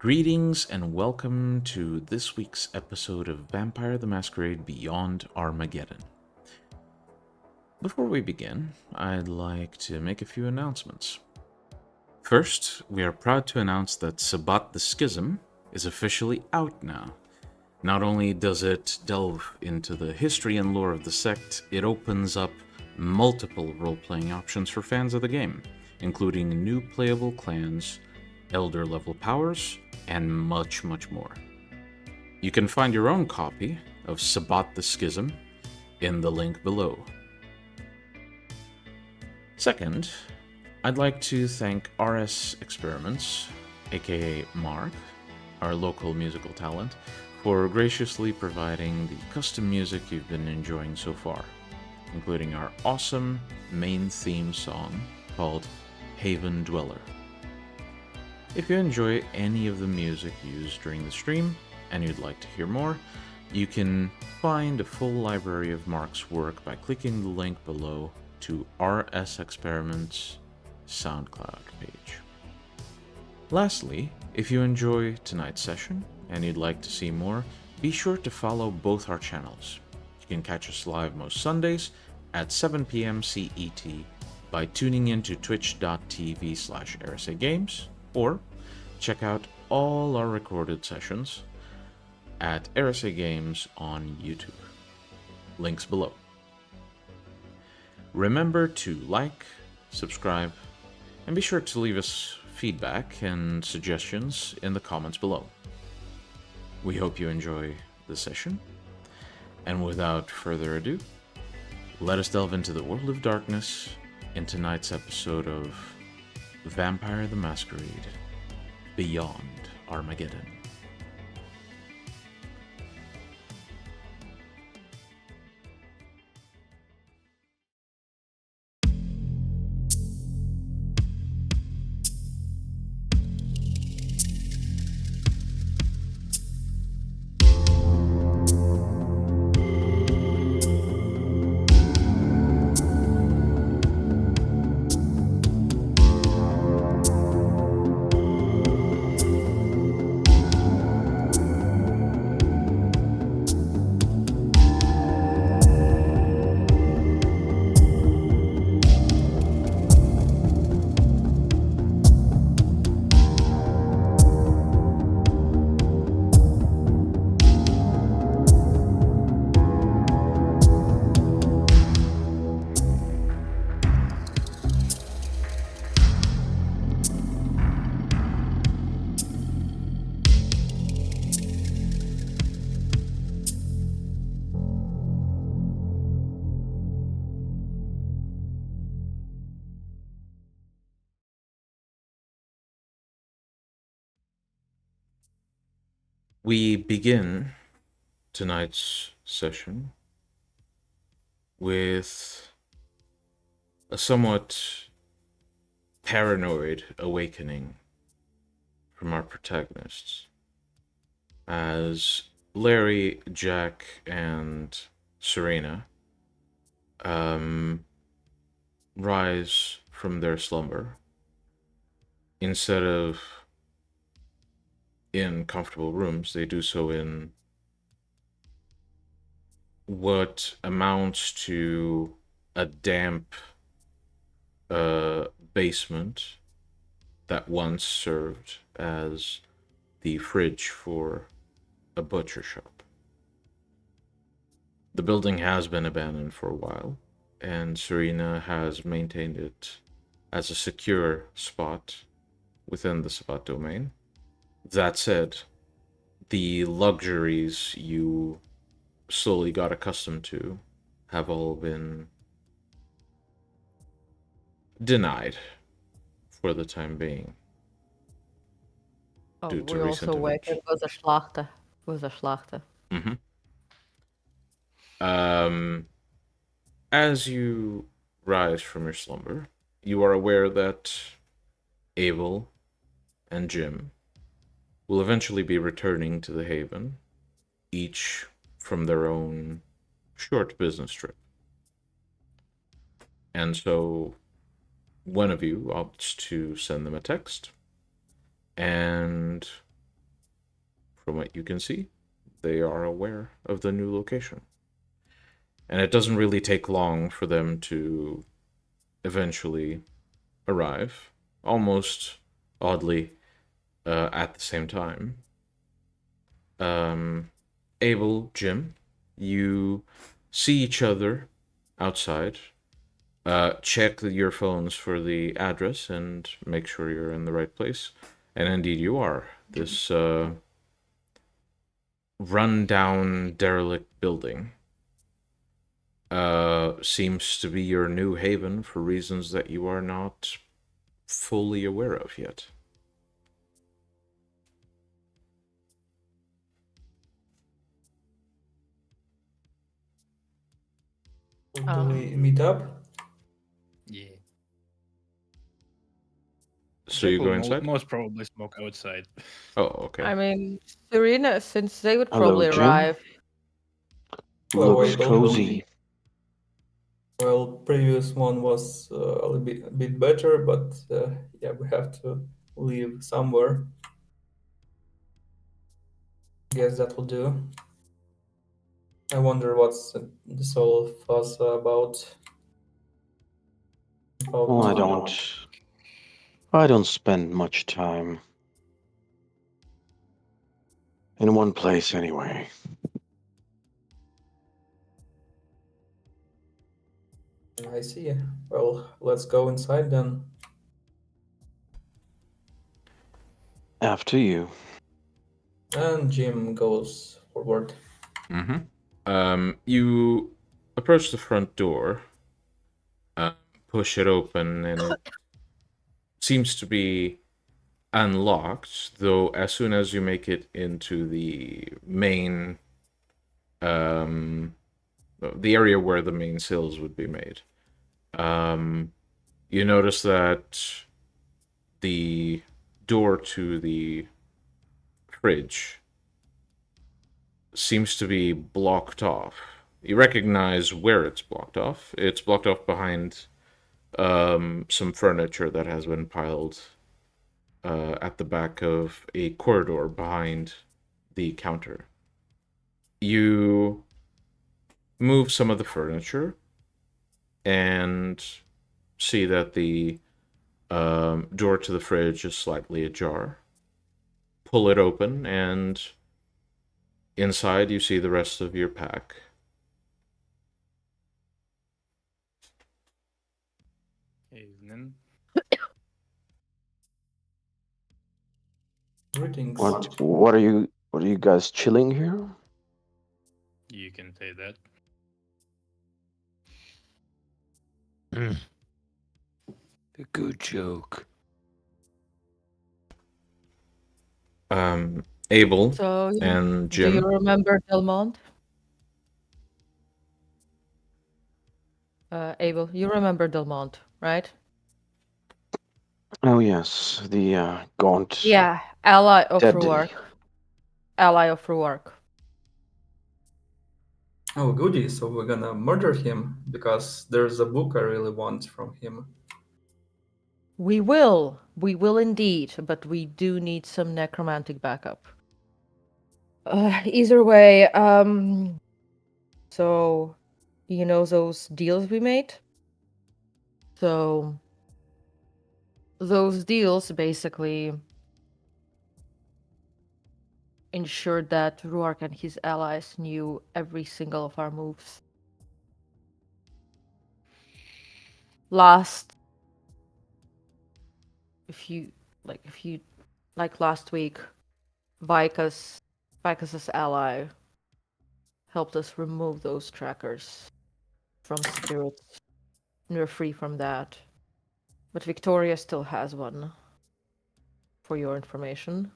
Greetings and welcome to this week's episode of Vampire the Masquerade Beyond Armageddon. Before we begin, I'd like to make a few announcements. First, we are proud to announce that Sabbat the Schism is officially out now. Not only does it delve into the history and lore of the sect, it opens up multiple role-playing options for fans of the game, including new playable clans, elder level powers, and much more. You can find your own copy of Sabbat the Schism in the link below. Second, I'd like to thank RS Experiments, aka Mark, our local musical talent, for graciously providing the custom music you've been enjoying so far, including our awesome main theme song called Haven Dweller. If you enjoy any of the music used during the stream and you'd like to hear more, you can find a full library of Mark's work by clicking the link below to RS Experiments' SoundCloud page. Lastly, if you enjoy tonight's session and you'd like to see more, be sure to follow both our channels. You can catch us live most Sundays at 7 p.m. CET by tuning in to twitch.tv/RSAGames, or check out all our recorded sessions at RSA Games on YouTube. Links below. Remember to like, subscribe, and be sure to leave us feedback and suggestions in the comments below. We hope you enjoy the session, and without further ado, let us delve into the world of darkness in tonight's episode of Vampire the Masquerade Beyond Armageddon. We begin tonight's session with a somewhat paranoid awakening from our protagonists as Larry, Jack, and Serena rise from their slumber. Instead of in comfortable rooms, they do so in what amounts to a damp basement that once served as the fridge for a butcher shop. The building has been abandoned for a while, and Serena has maintained it as a secure spot within the Sabbat domain. That said, the luxuries you slowly got accustomed to have all been denied for the time being. Oh, Due to we recent also wake events. was a slachten. Was a slachten. Mm-hmm. As you rise from your slumber, you are aware that Abel and Jim will eventually be returning to the Haven, each from their own short business trip. And so one of you opts to send them a text and from what you can see, they are aware of the new location. And it doesn't really take long for them to eventually arrive, almost oddly, at the same time. Abel, Jim, you see each other outside. Check your phones for the address and make sure you're in the right place. And indeed, you are. This run-down, derelict building seems to be your new haven for reasons that you are not fully aware of yet. Do we meet up? Yeah. So you go inside? Most probably smoke outside. Oh, okay. I mean, Serena, since they would Hello, probably Jim. arrive. Hello, Looks Abel. cozy. Well, previous one was a bit better, but yeah, we have to leave somewhere. Guess that will do. I wonder what's this whole fuss about. Well, I don't spend much time in one place anyway. I see. Well, let's go inside then. After you. And Jim goes forward. You approach the front door, push it open, and it seems to be unlocked, though as soon as you make it into the main the area where the main sales would be made, you notice that the door to the fridge seems to be blocked off. You recognize where it's blocked off. It's blocked off behind some furniture that has been piled at the back of a corridor behind the counter. You move some of the furniture and see that the door to the fridge is slightly ajar. Pull it open, and inside you see the rest of your pack. Evening. Greetings. What are you guys chilling here? You can say that. A good joke. Abel So, and do you Jim. remember Delmont? Abel, you remember Delmont, right? Oh yes, the gaunt. Yeah, ally of Dead. Ruark. Ally of Ruark. Oh, goody. So we're gonna murder him because there's a book I really want from him. We will indeed, but we do need some necromantic backup. Either way, so you know those deals we made? So those deals basically ensured that Ruark and his allies knew every single of our moves. Last week, Vicus's ally helped us remove those trackers from spirits, and we're free from that. But Victoria still has one, for your information.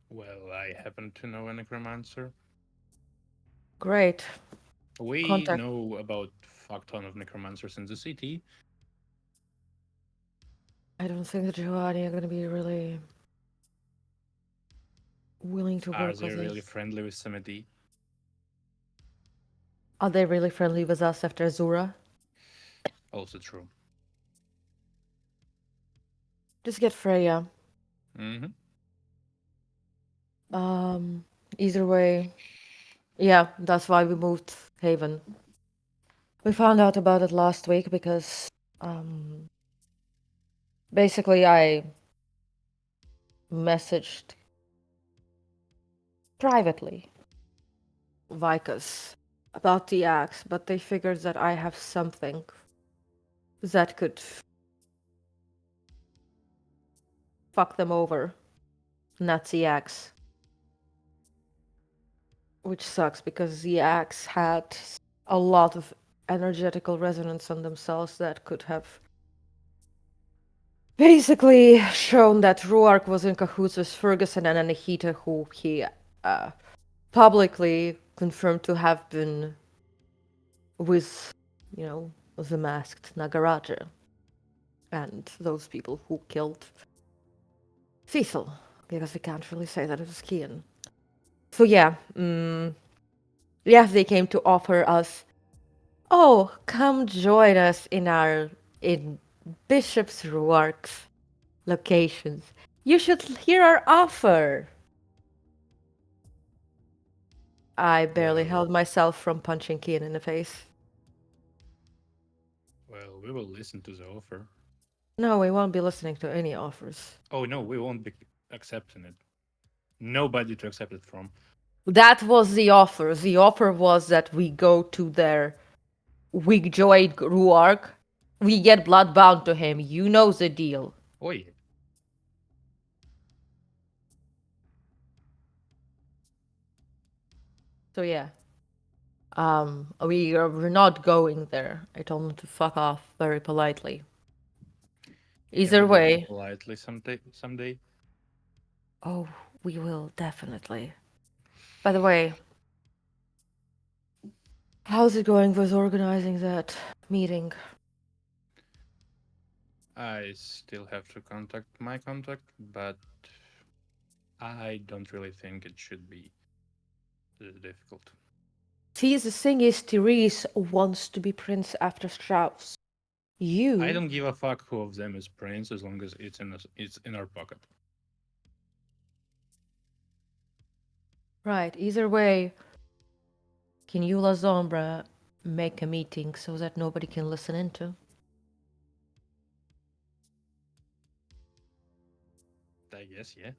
Well, I happen to know a necromancer. Great. We Contact. know about fuck ton of necromancers in the city. I don't think the Giovanni are gonna be really willing to Are work they with really us. friendly with Samedi? Are they really friendly with us after Azura? Also true. Just get Freya. Mm-hmm. Either way, yeah, that's why we moved Haven. We found out about it last week because, basically I messaged privately Vikas about the axe, but they figured that I have something that could fuck them over. And that's the axe. Which sucks because the axe had a lot of energetical resonance on themselves that could have basically shown that Ruark was in cahoots with Ferguson and Anahita, who he publicly confirmed to have been with, the masked Nagaraja and those people who killed Cecil, because we can't really say that it was Kian. So yeah, they came to offer us, oh, come join us in Bishop's Ruark's locations. You should hear our offer. I barely Well- held myself from punching Kian in the face. Well, we will listen to the offer. No, we won't be listening to any offers. Oh no, we won't be accepting it. Nobody to accept it from. That was the offer. The offer was that we go to we join Ruark, we get bloodbound to him. You know the deal. Oh yeah. So yeah. We're not going there. I told him to fuck off very politely. Either Can we do way. it politely someday. Oh, we will definitely. By the way, how's it going with organizing that meeting? I still have to contact my contact, but I don't really think it should be difficult. See, the thing is, Erise wants to be prince after Strauss. You. I don't give a fuck who of them is prince as long as it's in our pocket. Right, either way, can you, La Zombra, make a meeting so that nobody can listen into? I guess, yeah.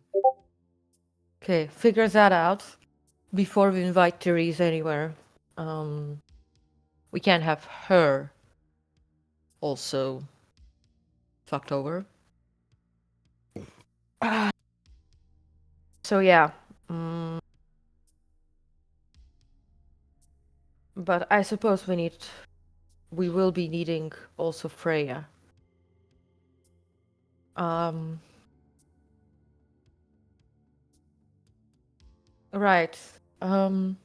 Okay, figure that out before we invite Therese anywhere. We can't have her also fucked over. So yeah. But I suppose we will be needing also Freya. Right. I'm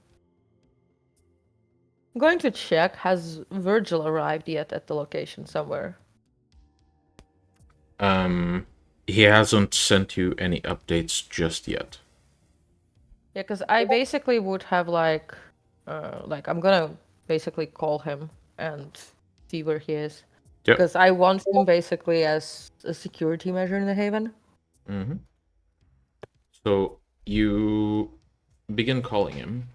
going to check. Has Virgil arrived yet at the location somewhere? He hasn't sent you any updates just yet. Yeah, because I basically would have I'm gonna basically call him and see where he is. Yep. Because I want him basically as a security measure in the Haven. Mm-hmm. So you begin calling him.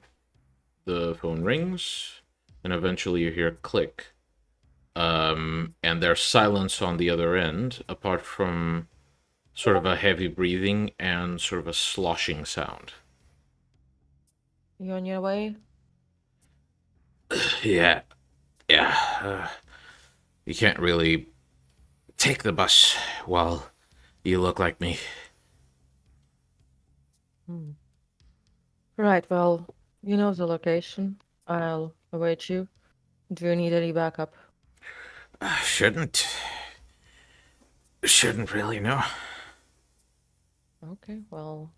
The phone rings, and eventually you hear a click. And there's silence on the other end, apart from sort of a heavy breathing and sort of a sloshing sound. You on your way? Yeah. You can't really take the bus while you look like me. Right, well, you know the location. I'll await you. Do you need any backup? Shouldn't really, no. Okay, well,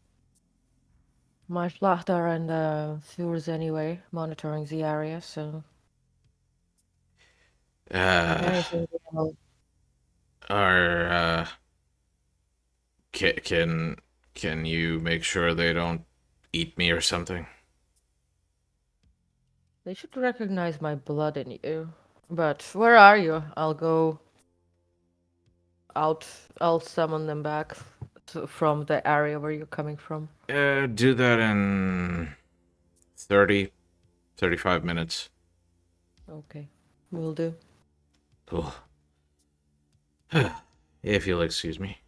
my Schlacht are in the sewers anyway, monitoring the area, so if anything, they'll- Are can you make sure they don't eat me or something? they should recognize my blood in you. But where are you? I'll go out. I'll summon them back from the area where you're coming from. Do that in 30, 35 minutes. Okay, will do. Oh. If you'll excuse me.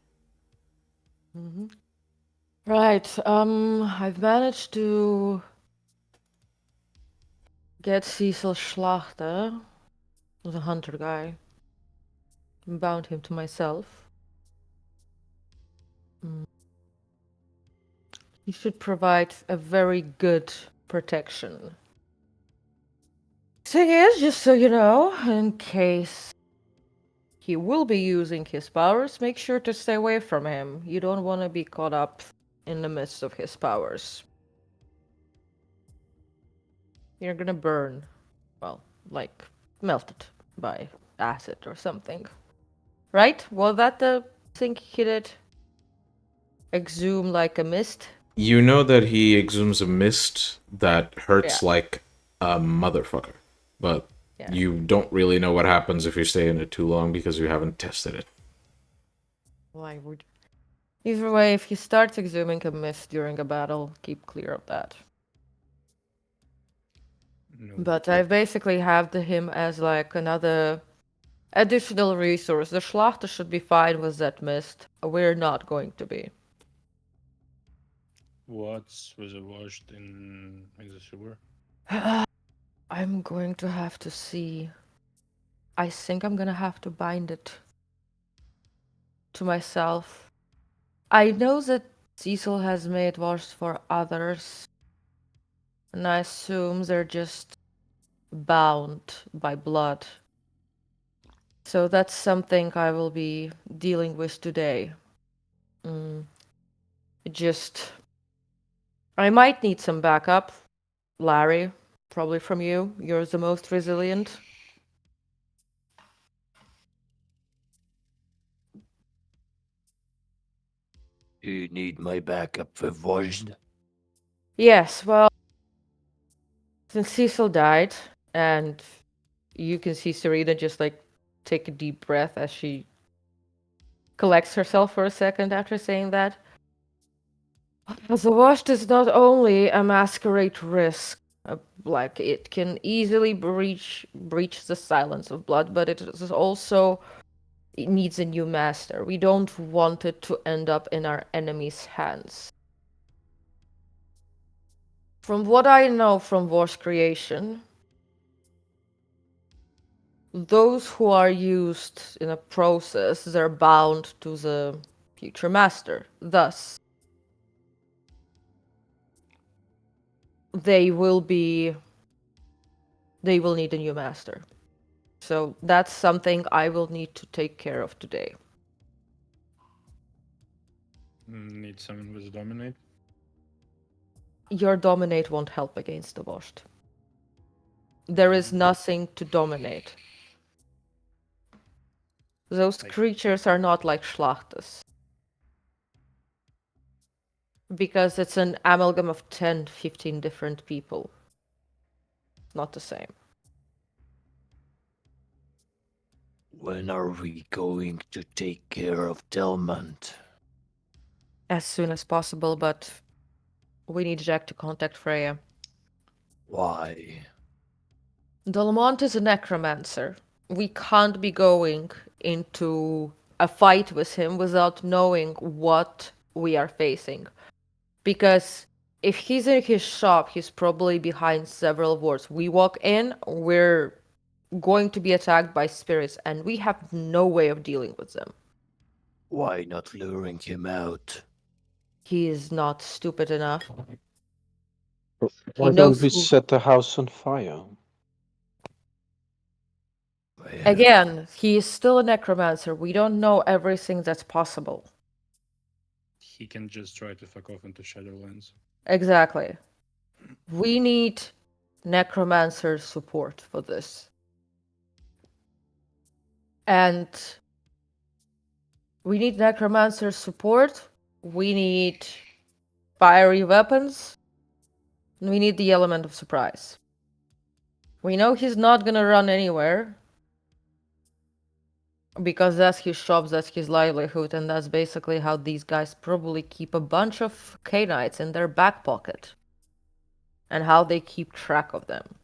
Right. I've managed to get Cecil Schlachter, the hunter guy, and bound him to myself. He should provide a very good protection. Thing is, just so you know, in case he will be using his powers, make sure to stay away from him. You don't want to be caught up in the midst of his powers. You're gonna burn. Well, like, melted by acid or something. Right? Was that the thing he did? Exhume like a mist? You know that he exhumes a mist that hurts Yeah. like a motherfucker. But Yeah. you don't really know what happens if you stay in it too long because you haven't tested it. Why would... Either way, if he starts exhuming a mist during a battle, keep clear of that. No. But I basically have him as like another additional resource. The Schlachter should be fine with that mist. We're not going to be. What was washed in the sewer? I'm going to have to see. I think I'm gonna have to bind it to myself. I know that Cecil has made washes for others, and I assume they're just bound by blood. So that's something I will be dealing with today. Just... I might need some backup. Larry, probably from you. You're the most resilient. Do you need my backup for Vojd? Yes, well, since Cecil died, and you can see Serena just like take a deep breath as she collects herself for a second after saying that. The washed is not only a masquerade risk, like it can easily breach the silence of blood, but it is also it needs a new master. We don't want it to end up in our enemy's hands. From what I know from War's creation, those who are used in a process, they're bound to the future master. Thus, they will need a new master. So that's something I will need to take care of today. Need someone with dominate? Your dominate won't help against the washed. There is nothing to dominate. Those creatures are not like Schlachtes. Because it's an amalgam of 10, 15 different people. Not the same. When are we going to take care of Delmont? As soon as possible, but we need Jack to contact Freya. Why? Delmont is a necromancer. We can't be going into a fight with him without knowing what we are facing. Because if he's in his shop, he's probably behind several wards. We walk in, we're going to be attacked by spirits, and we have no way of dealing with them. Why not luring him out? He is not stupid enough. Why knows don't we who- set the house on fire? Again, he is still a necromancer. We don't know everything that's possible. He can just try to fuck off into Shadowlands. Exactly. We need necromancer support for this. And we need necromancer support. We need fiery weapons. And we need the element of surprise. We know he's not gonna run anywhere. Because that's his shop, that's his livelihood, and that's basically how these guys probably keep a bunch of Cainites in their back pocket. And how they keep track of them.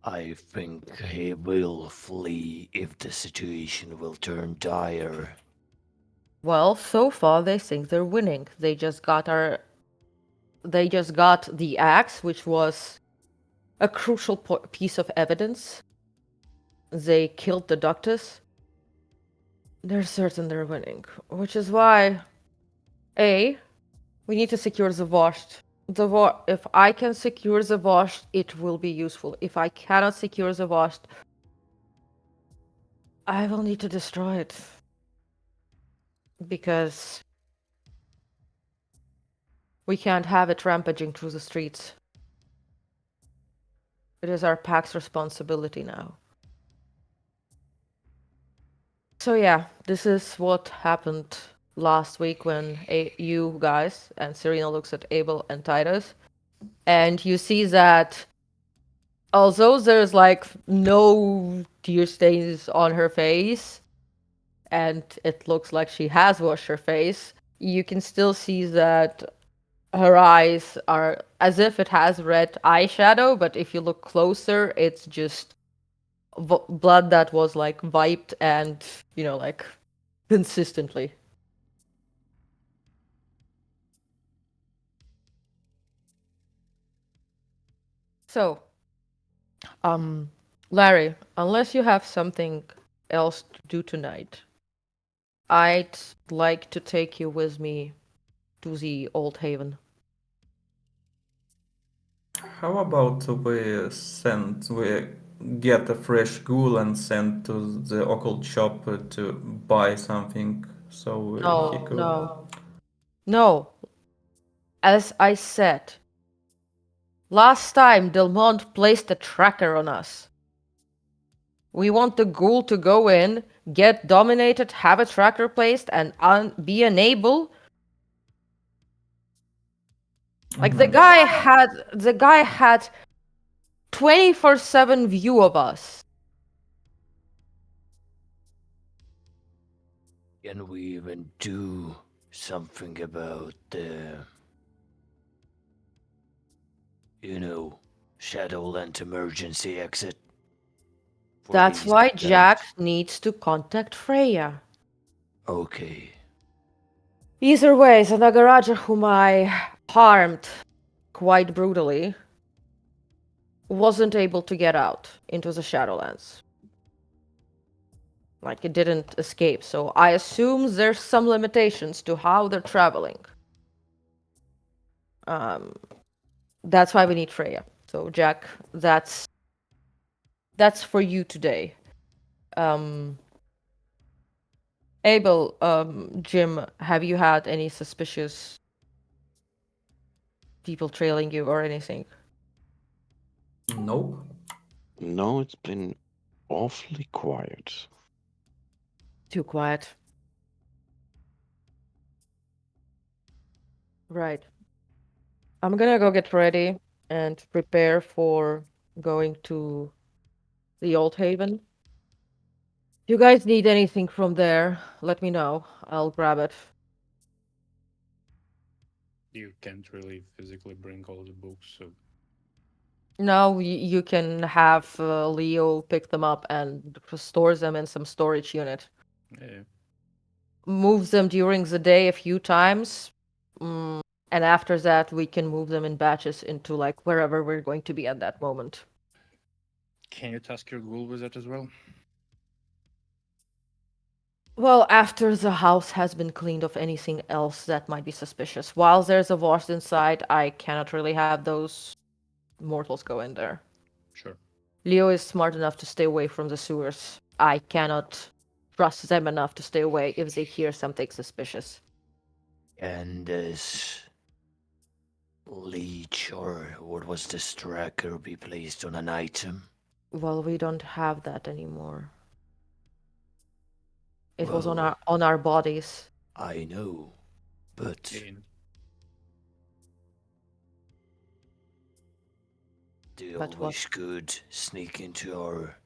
I think he will flee if the situation will turn dire. Well, so far they think they're winning. They just got the axe, which was a crucial piece of evidence. They killed the doctors. They're certain they're winning, which is why we need to secure the washed. If I can secure the washed, it will be useful. If I cannot secure the washed, I will need to destroy it. Because we can't have it rampaging through the streets. It is our pack's responsibility now. So yeah, this is what happened last week when you guys and Serena looks at Abel and Titus, and you see that although there's like no tear stains on her face, and it looks like she has washed her face, you can still see that her eyes are as if it has red eyeshadow, but if you look closer, it's just blood that was like wiped and, like consistently. So, Larry, unless you have something else to do tonight, I'd like to take you with me to the Old Haven. How about we get a fresh ghoul and send to the occult shop to buy something so he could. No. As I said, last time Delmont placed a tracker on us. We want the ghoul to go in, get dominated, have a tracker placed, and be unable. Like the guy had 24/7 view of us. Can we even do something about the, Shadowland emergency exit? That's these why guys? Jack needs to contact Freya. Okay. Either way, the Nagaraja whom I harmed quite brutally wasn't able to get out into the Shadowlands. Like, it didn't escape, so I assume there's some limitations to how they're traveling. That's why we need Freya. So, Jack, that's for you today. Abel, Jim, have you had any suspicious people trailing you or anything? Nope. No, it's been awfully quiet. Too quiet. Right. I'm gonna go get ready and prepare for going to the Old Haven. If you guys need anything from there, let me know. I'll grab it. You can't really physically bring all the books, so No, you can have Leo pick them up and store them in some storage unit. yeah. Move them during the day a few times. And after that, we can move them in batches into like wherever we're going to be at that moment. Can you task your ghoul with that as well? Well, after the house has been cleaned of anything else that might be suspicious. While there's a wash inside, I cannot really have those mortals go in there. Sure. Leo is smart enough to stay away from the sewers. I cannot trust them enough to stay away if they hear something suspicious. And this leech, or what was this tracker, be placed on an item? Well, we don't have that anymore. It was on Well, our bodies. I know, but In. they But what? always could sneak into our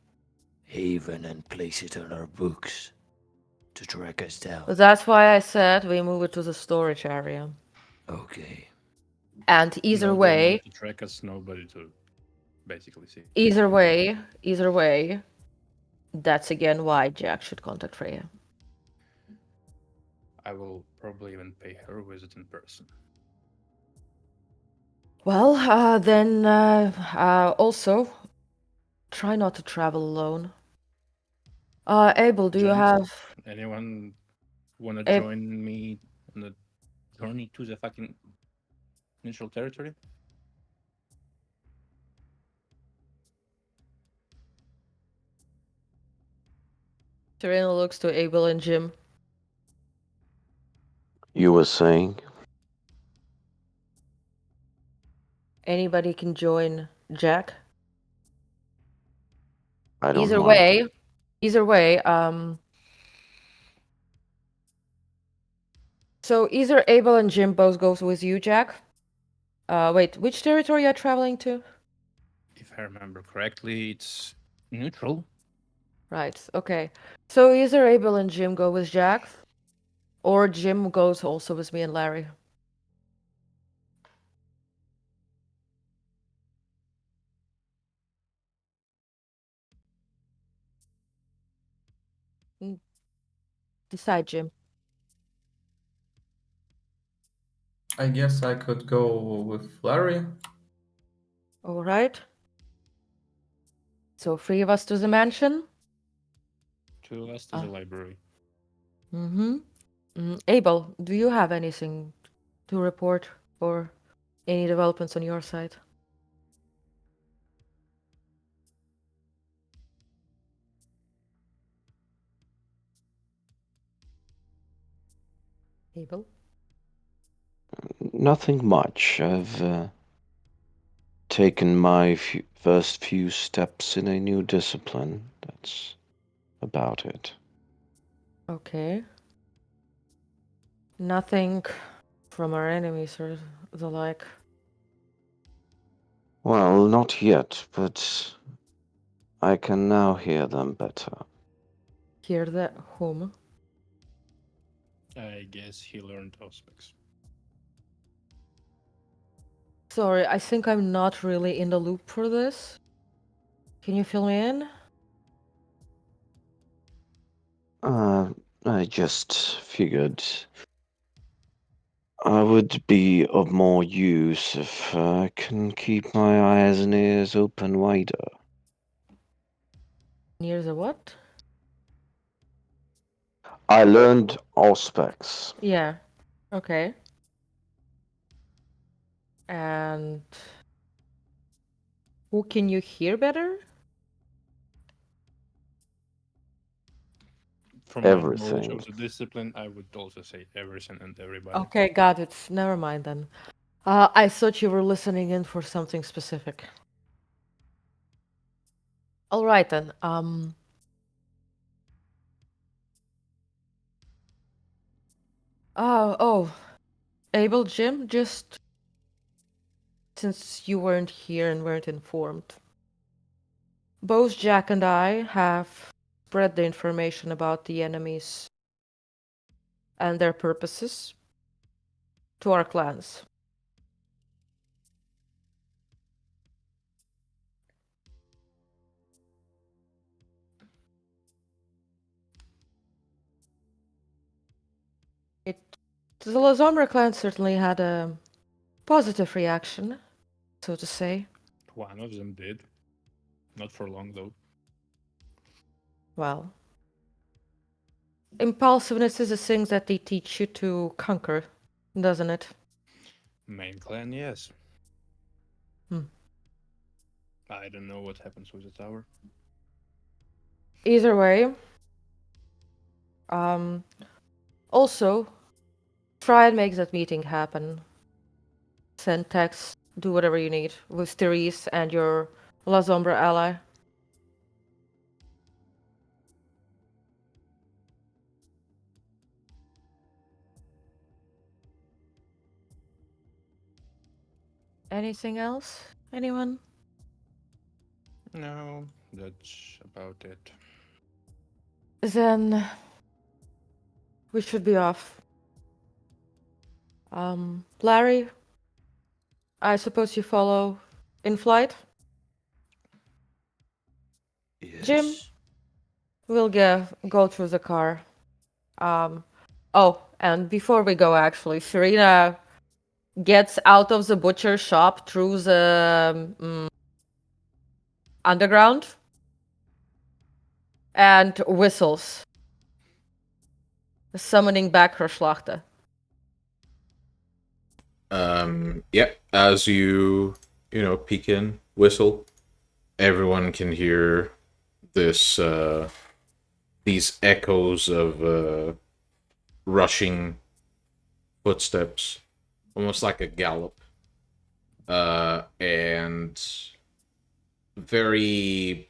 haven and place it on our books to track us down. That's why I said we move it to the storage area. Okay. And either Nobody way, to track us, nobody to basically see. either way, that's again why Jack should contact Freya. I will probably even pay her a visit in person. Well, then also try not to travel alone. Abel, do you Gents, have? anyone wanna Ab- join me on the journey to the fucking neutral territory? Serena looks to Abel and Jim. You were saying? Anybody can join Jack. I don't Either mind. way, so either Abel and Jim both goes with you, Jack. Wait, which territory are you traveling to? If I remember correctly, it's neutral. Right, okay. So either Abel and Jim go with Jack, or Jim goes also with me and Larry. Decide, Jim. I guess I could go with Larry. All right. So 3 of us to the mansion. 2 of us to the library. Mm-hmm. Abel, do you have anything to report or any developments on your side? Abel? Nothing much. I've taken my first few steps in a new discipline. That's about it. Okay. Nothing from our enemies or the like. Well, not yet, but I can now hear them better. Hear that whom? I guess he learned Auspex. Sorry, I think I'm not really in the loop for this. Can you fill me in? I just figured I would be of more use if I can keep my eyes and ears open wider. Near the what? I learned Auspex. Yeah. Okay. And who can you hear better? From my knowledge Everything. of the discipline, I would also say everything and everybody. Okay, got it. Never mind then. I thought you were listening in for something specific. All right then. Oh, Abel, Jim, just since you weren't here and weren't informed, both Jack and I have spread the information about the enemies and their purposes to our clans. The Lazomra clan certainly had a positive reaction, so to say. One of them did. Not for long, though. Well, impulsiveness is a thing that they teach you to conquer, doesn't it? Main clan, yes. Hmm. I don't know what happens with the tower. Either way, also, try and make that meeting happen. Send texts, do whatever you need with Erise and your La Sombra ally. Anything else? Anyone? No, that's about it. Then we should be off. Larry, I suppose you follow in flight? Yes. Jim? We'll go through the car. Oh, and before we go, actually, Serena gets out of the butcher shop through the underground and whistles, summoning back her Schlachter. Yeah, as you peek in, whistle, everyone can hear this, these echoes of rushing footsteps, almost like a gallop, and very,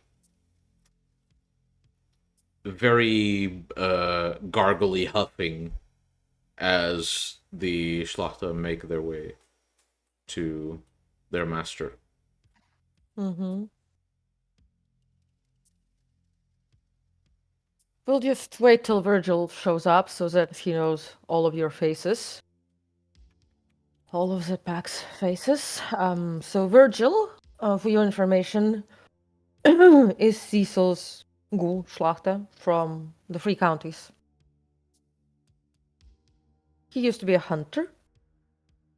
very gargly huffing as the Schlachter make their way to their master. Mm-hmm. We'll just wait till Virgil shows up so that he knows all of your faces. All of the pack's faces. So Virgil, for your information, is Cecil's ghoul Schlachter from the Free Counties. He used to be a hunter,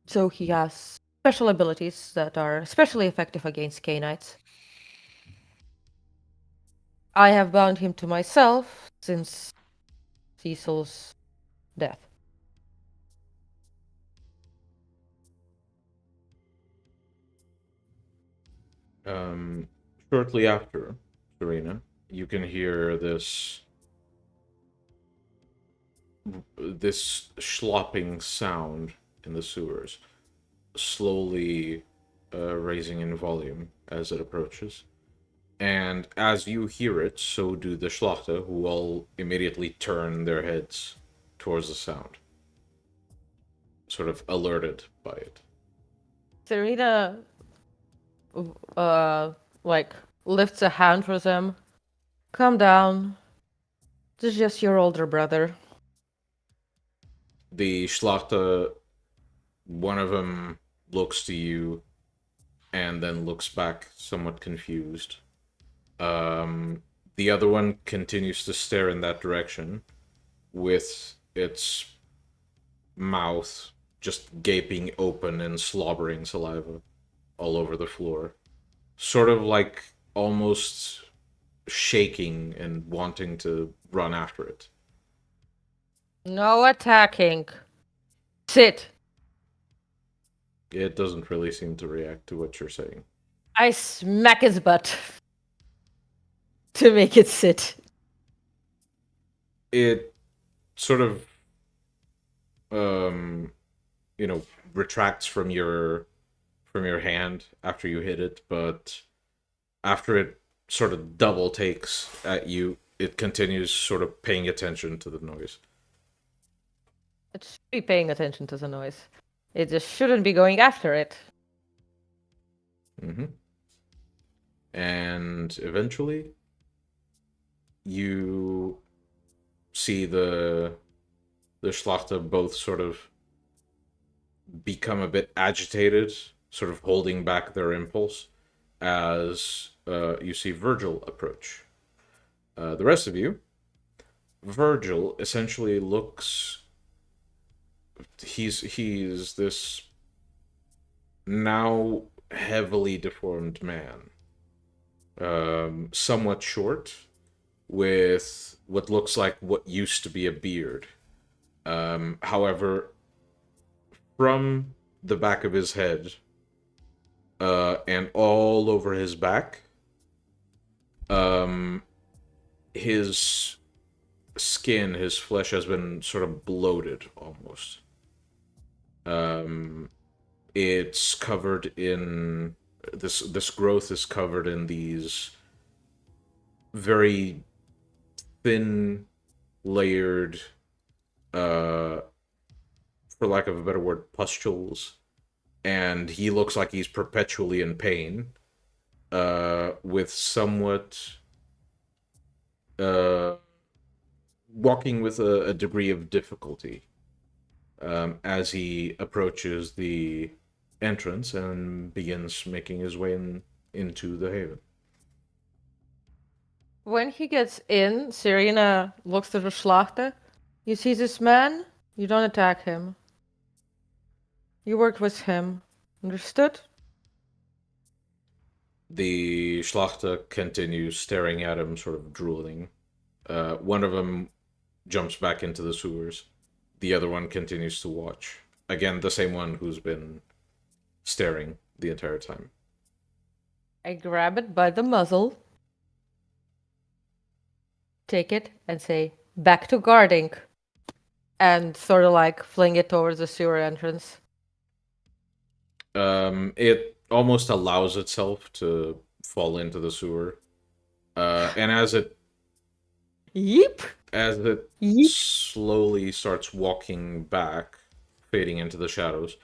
so he has special abilities that are especially effective against Cainites. I have bound him to myself since Cecil's death. Shortly after, Serena, you can hear this slopping sound in the sewers, slowly raising in volume as it approaches. And as you hear it, so do the Schlachter, who all immediately turn their heads towards the sound, sort of alerted by it. Serena, like, lifts a hand for them. Calm down. This is just your older brother. The Schlachter, one of them looks to you and then looks back somewhat confused. The other one continues to stare in that direction with its mouth just gaping open and slobbering saliva all over the floor. Sort of like almost shaking and wanting to run after it. No attacking. Sit. It doesn't really seem to react to what you're saying. I smack his butt to make it sit. It sort of retracts from your hand after you hit it, but after it sort of double takes at you, it continues sort of paying attention to the noise. It should be paying attention to the noise. It just shouldn't be going after it. Mm-hmm. And eventually, you see the Schlachter both sort of become a bit agitated, sort of holding back their impulse, as you see Virgil approach. The rest of you, Virgil essentially looks. He's this now heavily deformed man, somewhat short, with what looks like what used to be a beard. However, from the back of his head and all over his back, his skin, his flesh has been sort of bloated almost. It's covered in this growth is covered in these very thin layered, for lack of a better word, pustules, and he looks like he's perpetually in pain, with somewhat walking with a degree of difficulty as he approaches the entrance and begins making his way into the haven. When he gets in, Serena looks to the Schlachter. You see this man? You don't attack him. You work with him. Understood? The Schlachter continues staring at him, sort of drooling. One of them jumps back into the sewers. The other one continues to watch. Again, the same one who's been staring the entire time. I grab it by the muzzle, take it, and say, back to guarding. And sort of like fling it towards the sewer entrance. It almost allows itself to fall into the sewer. And as it Yeep! Yeep. Slowly starts walking back, fading into the shadows,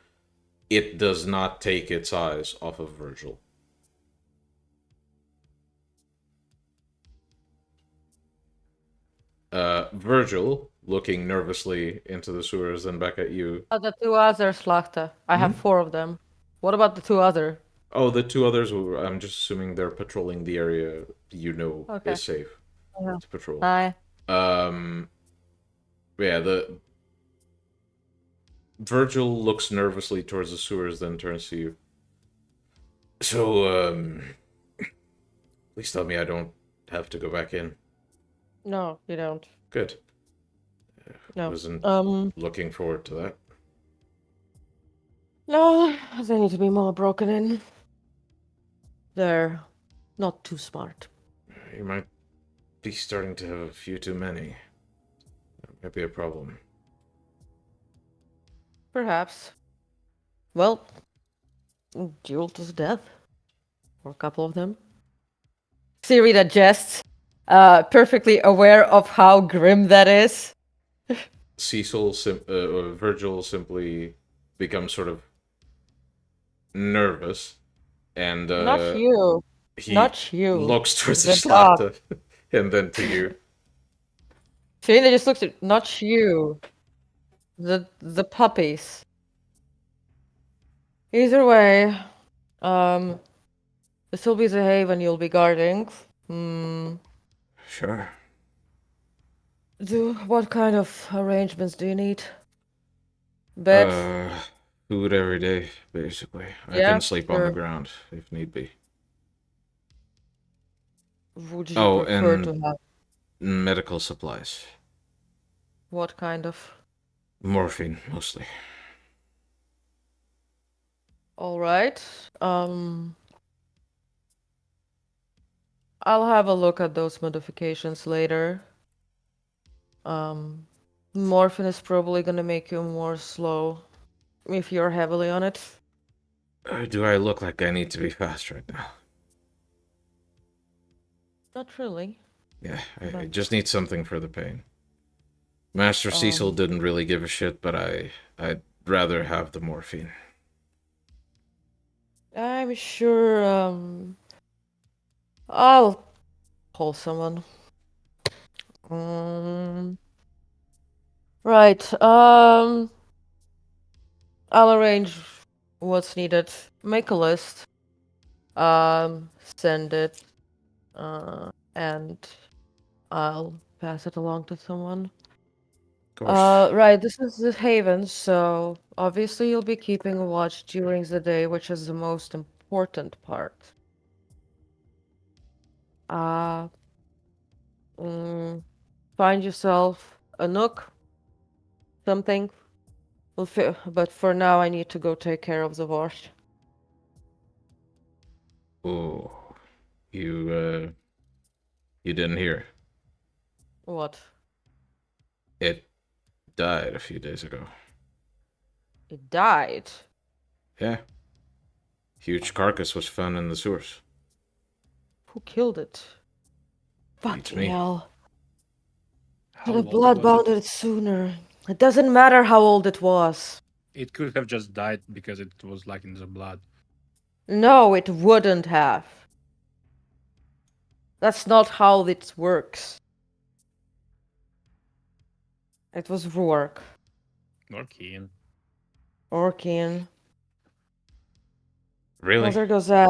it does not take its eyes off of Virgil. Virgil, looking nervously into the sewers and back at you. The two other Schlachter. I have 4 of them. What about the 2 other? Oh, the 2 others, I'm just assuming they're patrolling the area Okay. is safe to patrol. Aye. Yeah, the Virgil looks nervously towards the sewers, then turns to you. So, please tell me I don't have to go back in. No, you don't. Good. No. Wasn't looking forward to that. No, they need to be more broken in. They're not too smart. You might be starting to have a few too many. That might be a problem. Perhaps. Well, duel to the death. Or a couple of them. Serena jests, perfectly aware of how grim that is. Virgil simply becomes sort of nervous, and Not you. he Not you. looks towards the The dog. Schlachter, and then to you. Serena just looks at not you. The puppies. Either way, this will be the haven you'll be guarding. Sure. What kind of arrangements do you need? Bed? Food every day, basically. I Yeah, can sleep on the sure. ground if need be. Would you prefer and to have medical supplies. what kind of? Morphine, mostly. All right. I'll have a look at those modifications later. Morphine is probably gonna make you more slow if you're heavily on it. Do I look like I need to be fast right now? Not really. Yeah, I just need something for the pain. Master Cecil didn't really give a shit, but I'd rather have the morphine. I'm sure, I'll call someone. Right, I'll arrange what's needed. Make a list. Send it. And I'll pass it along to someone. Gosh. Right, this is the haven, so obviously you'll be keeping a watch during the day, which is the most important part. Find yourself a nook, something. But for now, I need to go take care of the wash. Oh, you didn't hear. What? It died a few days ago. It died? Yeah. Huge carcass was found in the sewers. Who killed it? Beats Fucking me. hell. How Could have old blood was bounded it sooner. It doesn't matter how old it was. It could have just died because it was like in the blood. No, it wouldn't have. That's not how it works. It was Rourke. Or Keen. Or Keen. Really? Well, there goes that.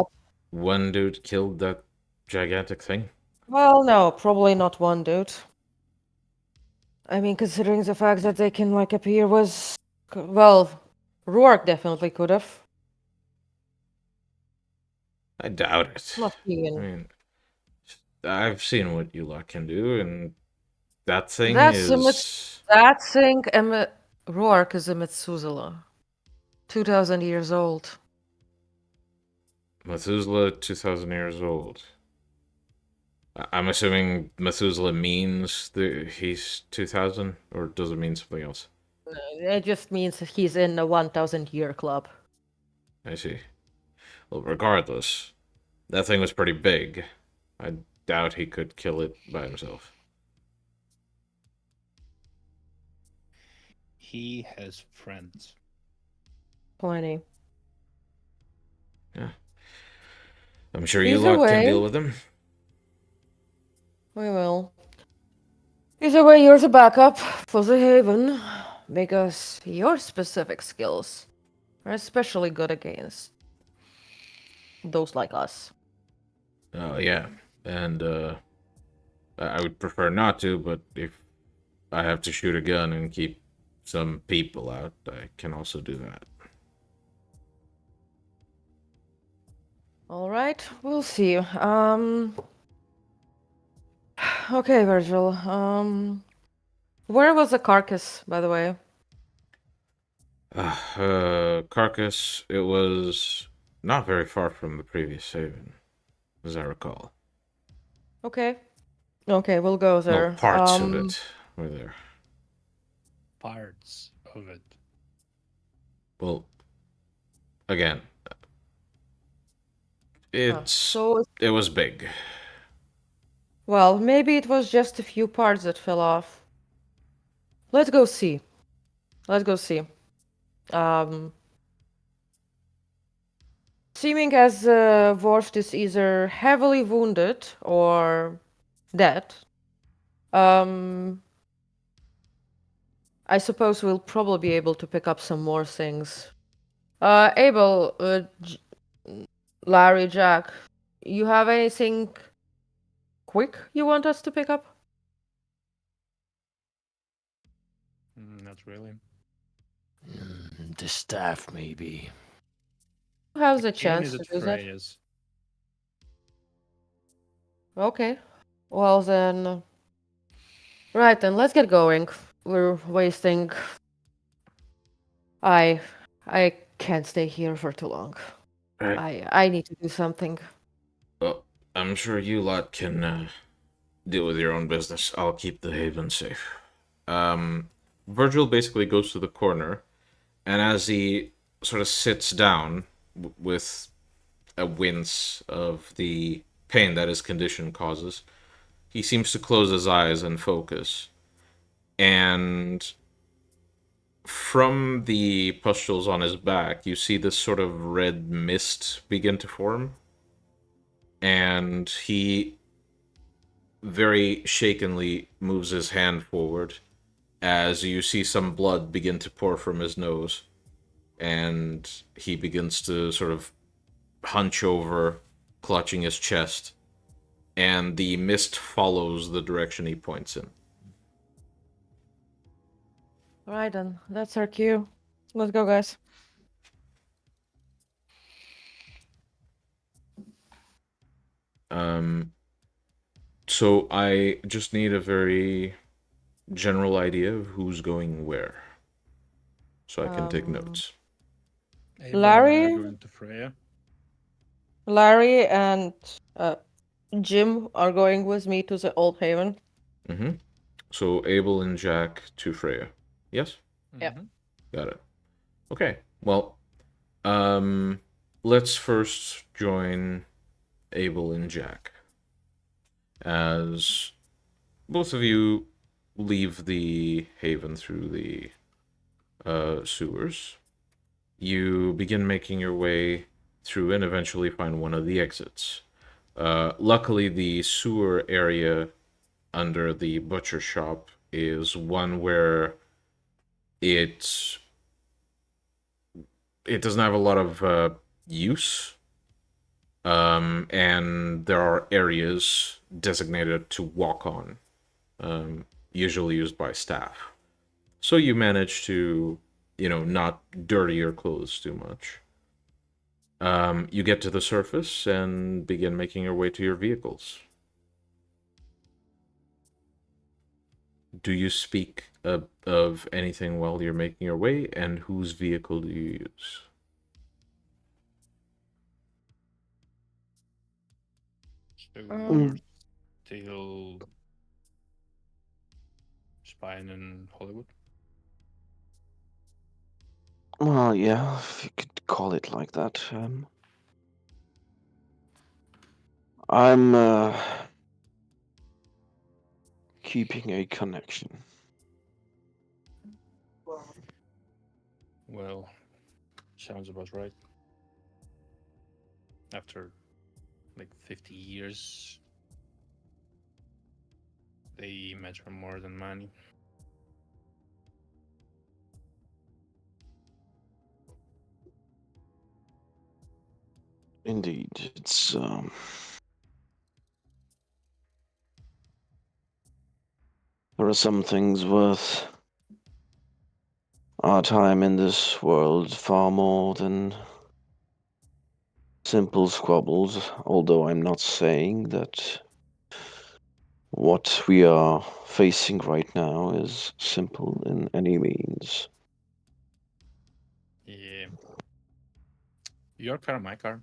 One dude killed that gigantic thing? Well, no, probably not one dude. I mean, considering the fact that they can, like, appear was... Well, Rourke definitely could have. I doubt it. Not I Keen. mean, I've seen what you lot can do, and that thing That's is... That thing, Rourke is a Methuselah. 2,000 years old. Methuselah, 2,000 years old. I'm assuming Methuselah means he's 2,000, or does it mean something else? It just means that he's in the 1,000-year club. I see. Well, regardless, that thing was pretty big. I doubt he could kill it by himself. He has friends. Plenty. Yeah. I'm sure you Either lot can way- deal with him. We will. Either way, you're the backup for the Haven, because your specific skills are especially good against those like us. Oh, yeah. And, I would prefer not to, but if I have to shoot a gun and keep some people out, I can also do that. All right, we'll see. Okay, Virgil. Where was the carcass, by the way? Carcass, it was not very far from the previous haven, as I recall. Okay. Okay, we'll go there. No, parts of it were there. Parts of it. Well, again, it was big. Well, maybe it was just a few parts that fell off. Let's go see. Let's go see. Seeming as Vorst is either heavily wounded or dead, I suppose we'll probably be able to pick up some more things. Abel, Larry, Jack, you have anything quick you want us to pick up? Not really. The staff, maybe. Who has a Keen chance is to at do that? Freya's. Okay. Well then... Right then, let's get going. We're wasting... I can't stay here for too long. Right. I need to do something. Well, I'm sure you lot can deal with your own business. I'll keep the haven safe. Virgil basically goes to the corner, and as he sort of sits down with a wince of the pain that his condition causes, he seems to close his eyes and focus. And from the pustules on his back, you see this sort of red mist begin to form. And he very shakenly moves his hand forward as you see some blood begin to pour from his nose. And he begins to sort of hunch over, clutching his chest. And the mist follows the direction he points in. Alright then, that's our cue. Let's go, guys. So I just need a very general idea of who's going where, so I can take notes. Abel Larry? and I are going to Freya. Larry and Jim are going with me to the Old Haven. Mm-hmm. So Abel and Jack to Freya. Yes? Yeah. Mhm. Got it. Okay. Well, let's first join Abel and Jack, as both of you leave the haven through the sewers. You begin making your way through and eventually find one of the exits. Luckily, the sewer area under the butcher shop is one where it doesn't have a lot of use, and there are areas designated to walk on, usually used by staff. So you manage to, not dirty your clothes too much. You get to the surface and begin making your way to your vehicles. Do you speak of anything while you're making your way, and whose vehicle do you use? So Um, you're still spying in Hollywood? Well, yeah, if you could call it like that. I'm keeping a connection. Well, sounds about right. After like 50 years, they matter more than money. Indeed, it's there are some things worth our time in this world far more than simple squabbles, although I'm not saying that what we are facing right now is simple in any means. Yeah. Your car, my car.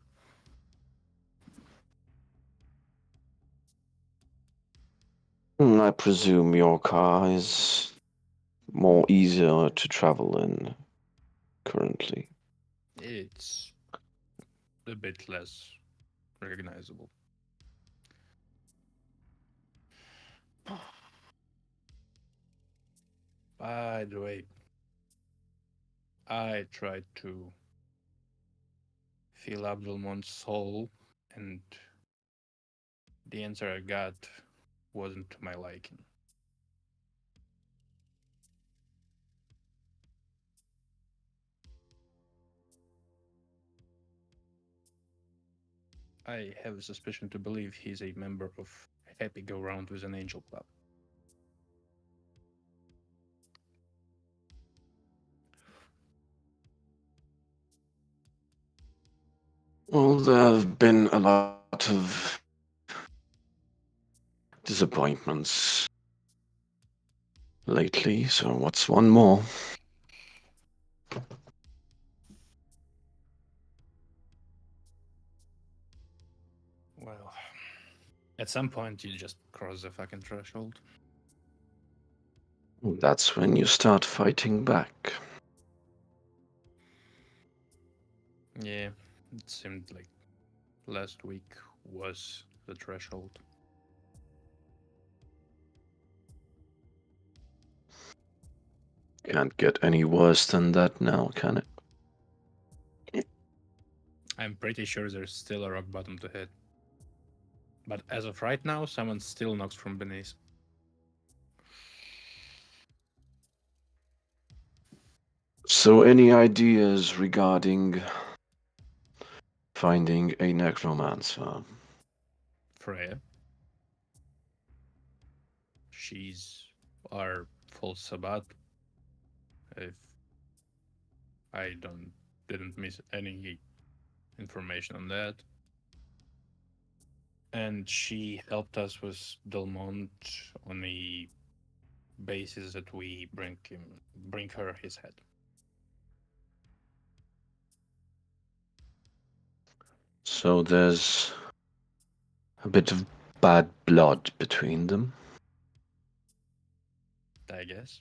I presume your car is more easier to travel in currently. It's a bit less recognizable. By the way, I tried to feel Abdulmon's soul, and the answer I got wasn't to my liking. I have a suspicion to believe he's a member of Happy Go Round with an Angel Club. Well, there have been a lot of disappointments lately, so what's one more? Well, at some point you just cross the fucking threshold. That's when you start fighting back. Yeah, it seemed like last week was the threshold. Can't get any worse than that now, can it? I'm pretty sure there's still a rock bottom to hit. But as of right now, someone still knocks from beneath. So, any ideas regarding finding a necromancer? Freya. She's our full Sabbat. If I didn't miss any information on that. And she helped us with Delmont on the basis that we bring her his head. So, there's a bit of bad blood between them. I guess.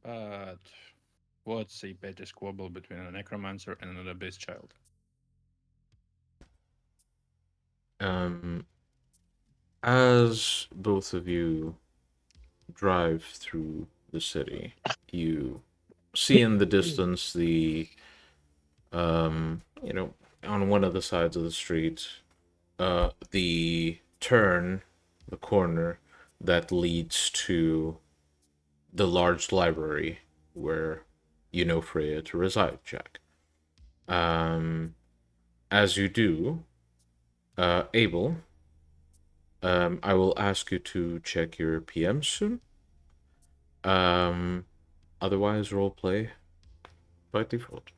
But what's a petty squabble between a necromancer and an abyss child? Um, as both of you drive through the city, you see in the distance the on one of the sides of the street, the corner that leads to the large library where Freya to reside, Jack. As you do, Abel, I will ask you to check your PM soon. Otherwise, roleplay by default.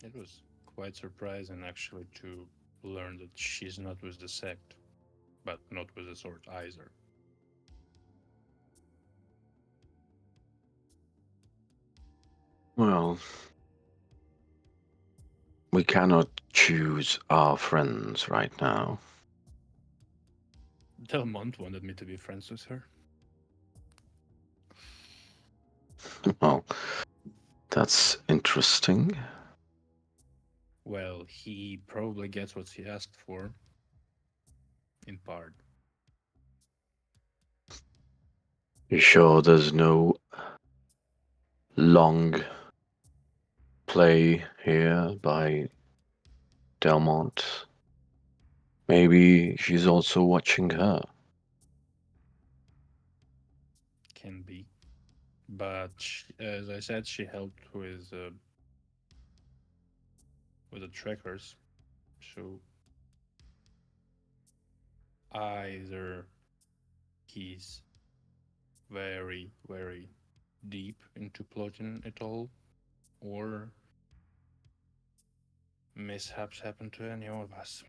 It was quite surprising, actually, to learn that she's not with the sect, but not with the sword either. Well, we cannot choose our friends right now. Delmont wanted me to be friends with her. Well, that's interesting. Well, he probably gets what he asked for. In part. You sure there's no long play here by Delmont? Maybe she's also watching her. Can be. But as I said, she helped with the trackers. So either he's very, very deep into plotting it all, or mishaps happen to any of us.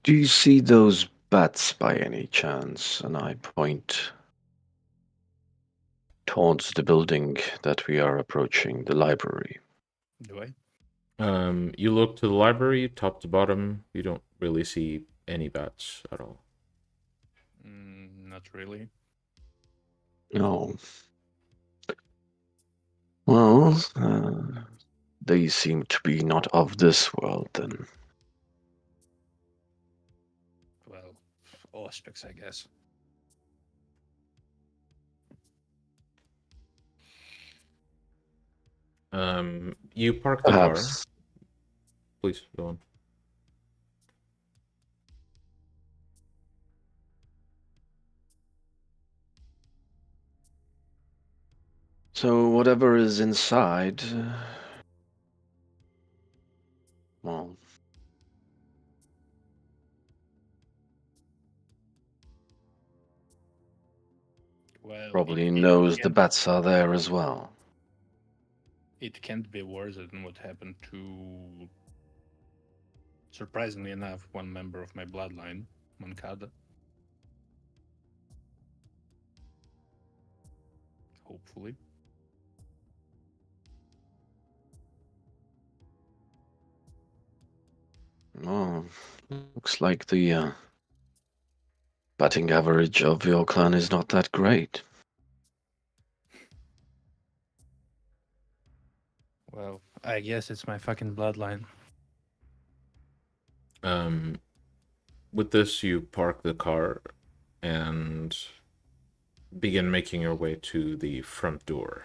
Do you see those bats by any chance? And I point towards the building that we are approaching, the library. Do I? You look to the library, top to bottom. You don't really see any bats at all. Not really. No. Well, they seem to be not of this world then. Well, auspex, I guess. You park the car. Please go on. So whatever is inside, well, Well, probably knows the bats are there as well. It can't be worse than what happened to, surprisingly enough, one member of my bloodline, Mancada. Hopefully. Oh, looks like the batting average of your clan is not that great. Well, I guess it's my fucking bloodline. With this, you park the car and begin making your way to the front door.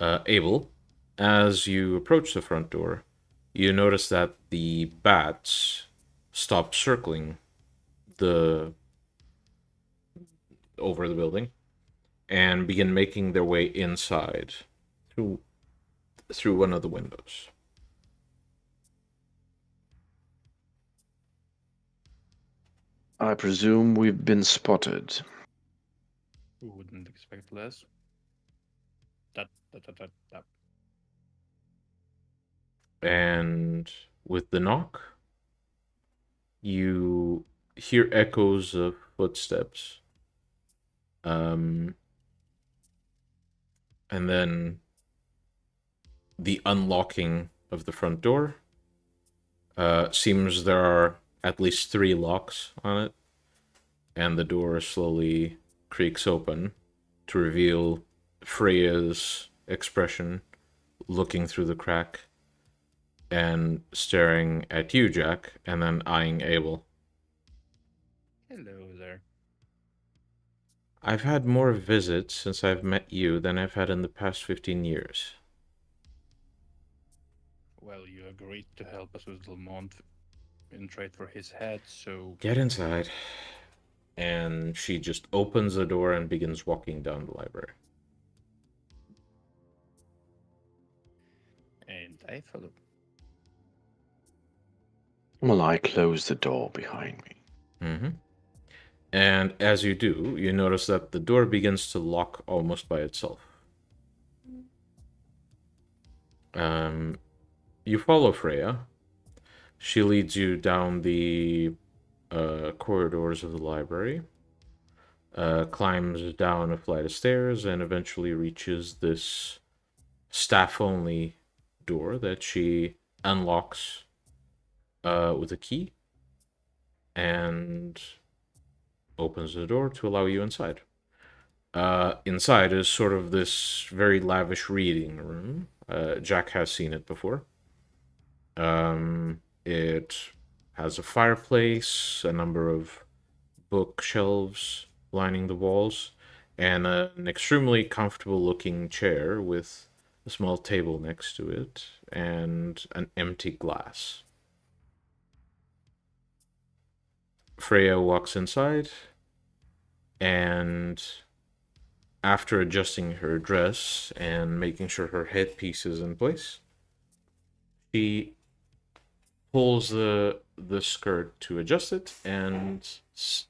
Abel, as you approach the front door, you notice that the bats stop circling over the building and begin making their way inside through one of the windows. I presume we've been spotted. Who wouldn't expect less? That. And with the knock, you hear echoes of footsteps. And then the unlocking of the front door. Seems there are at least 3 locks on it, and the door slowly creaks open to reveal Freya's expression looking through the crack and staring at you, Jack, and then eyeing Abel. Hello there. I've had more visits since I've met you than I've had in the past 15 years. Well, you agreed to help us with Delmont in trade for his head, so... Get inside. And she just opens the door and begins walking down the library. And I follow. Well, I close the door behind me. Mm-hmm. And as you do, you notice that the door begins to lock almost by itself. You follow Freya. She leads you down the corridors of the library, climbs down a flight of stairs, and eventually reaches this staff-only door that she unlocks with a key and opens the door to allow you inside. Inside is sort of this very lavish reading room. Jack has seen it before. It has a fireplace, a number of bookshelves lining the walls, and an extremely comfortable looking chair with a small table next to it and an empty glass. Freya walks inside, and after adjusting her dress and making sure her headpiece is in place, she pulls the skirt to adjust it and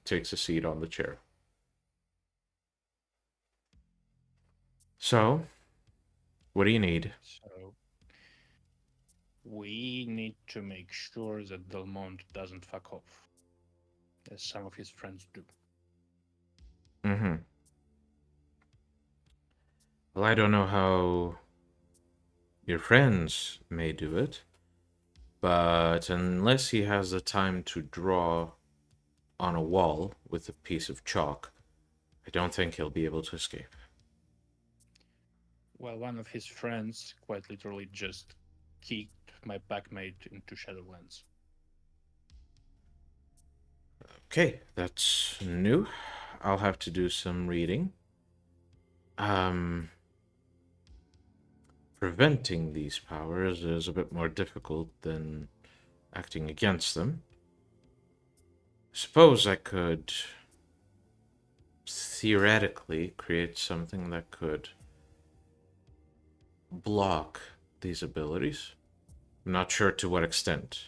takes a seat on the chair. So, what do you need? So... we need to make sure that Delmont doesn't fuck off, as some of his friends do. Mm-hmm. Well, I don't know how your friends may do it, but unless he has the time to draw on a wall with a piece of chalk, I don't think he'll be able to escape. Well, one of his friends quite literally just kicked my packmate into Shadowlands. Okay, that's new. I'll have to do some reading. Preventing these powers is a bit more difficult than acting against them. Suppose I could theoretically create something that could block these abilities. I'm not sure to what extent.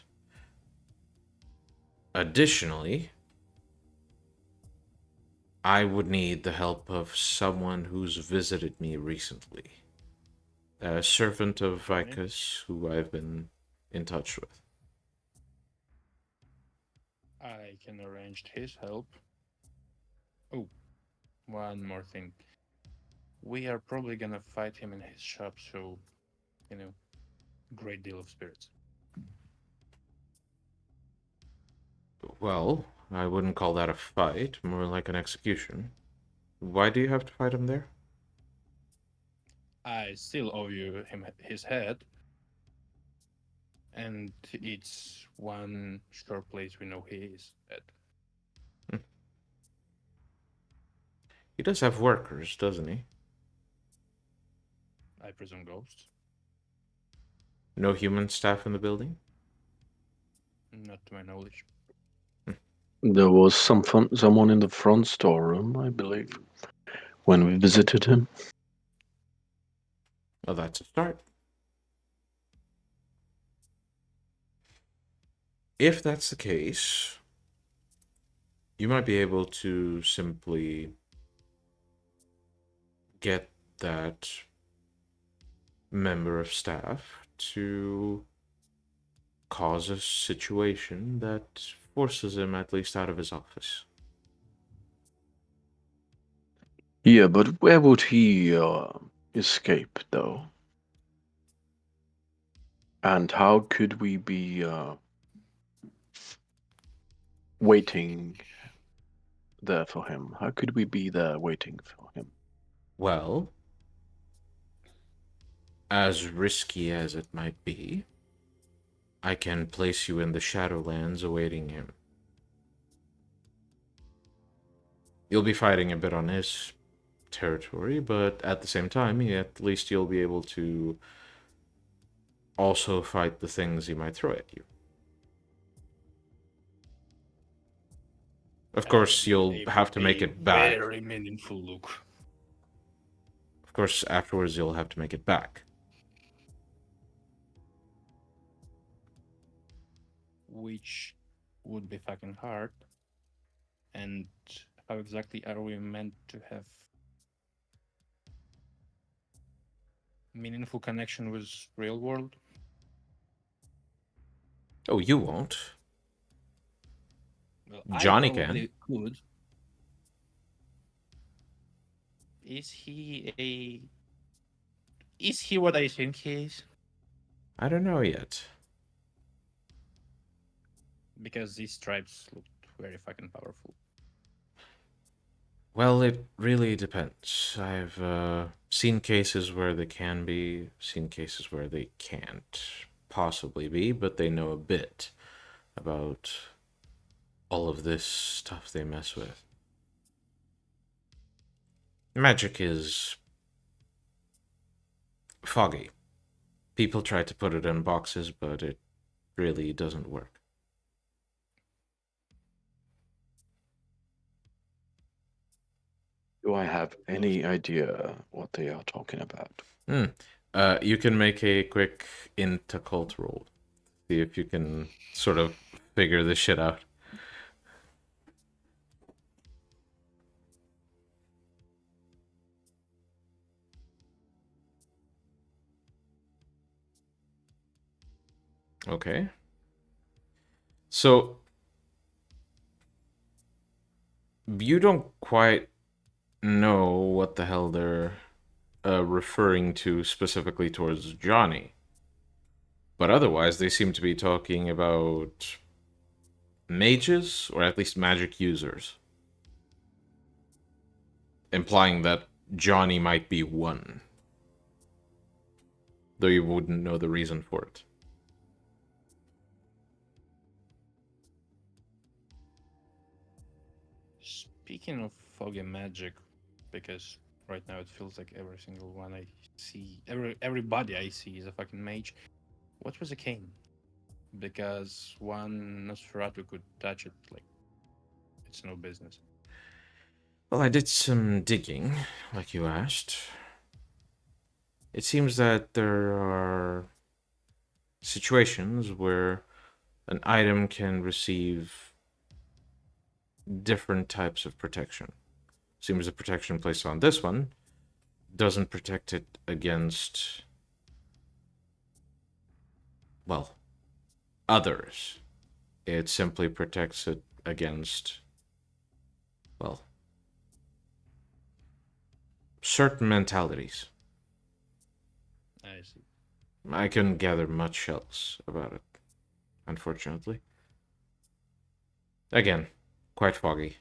Additionally, I would need the help of someone who's visited me recently. A servant of Vicus who I've been in touch with. I can arrange his help. Oh, one more thing. We are probably gonna fight him in his shop, so, great deal of spirits. Well, I wouldn't call that a fight, more like an execution. Why do you have to fight him there? I still owe you him his head, and it's one sure place we know he is at. He does have workers, doesn't he? I presume ghosts. No human staff in the building? Not to my knowledge. There was someone in the front storeroom, I believe, when we visited him. Well, that's a start. If that's the case, you might be able to simply get that member of staff to cause a situation that forces him at least out of his office. Yeah, but where would he escape, though? And how could we be waiting there for him? How could we be there waiting for him? Well, as risky as it might be, I can place you in the Shadowlands awaiting him. You'll be fighting a bit on his territory, but at the same time, at least you'll be able to also fight the things he might throw at you. Of course, you'll have to make it back. Very meaningful look. Of course, afterwards you'll have to make it back. Which would be fucking hard. And how exactly are we meant to have meaningful connection with real world? Oh, you won't. Well, Johnny I can. probably could. Is he what I think he is? I don't know yet. Because these tribes looked very fucking powerful. Well, it really depends. I've seen cases where they can be, seen cases where they can't possibly be, but they know a bit about all of this stuff they mess with. Magic is foggy. People try to put it in boxes, but it really doesn't work. Do I have any idea what they are talking about? You can make a quick int occult roll. See if you can sort of figure this shit out. Okay. So you don't quite know what the hell they're referring to specifically towards Johnny. But otherwise, they seem to be talking about mages, or at least magic users. Implying that Johnny might be one. Though you wouldn't know the reason for it. Speaking of foggy magic, because right now it feels like every single one I see, everybody I see is a fucking mage. What was a cane? Because one Nosferatu could touch it like it's no business. Well, I did some digging, like you asked. It seems that there are situations where an item can receive different types of protection. Seems the protection placed on this one doesn't protect it against, well, others. It simply protects it against, well, certain mentalities. I see. I couldn't gather much else about it, unfortunately. Again, quite foggy.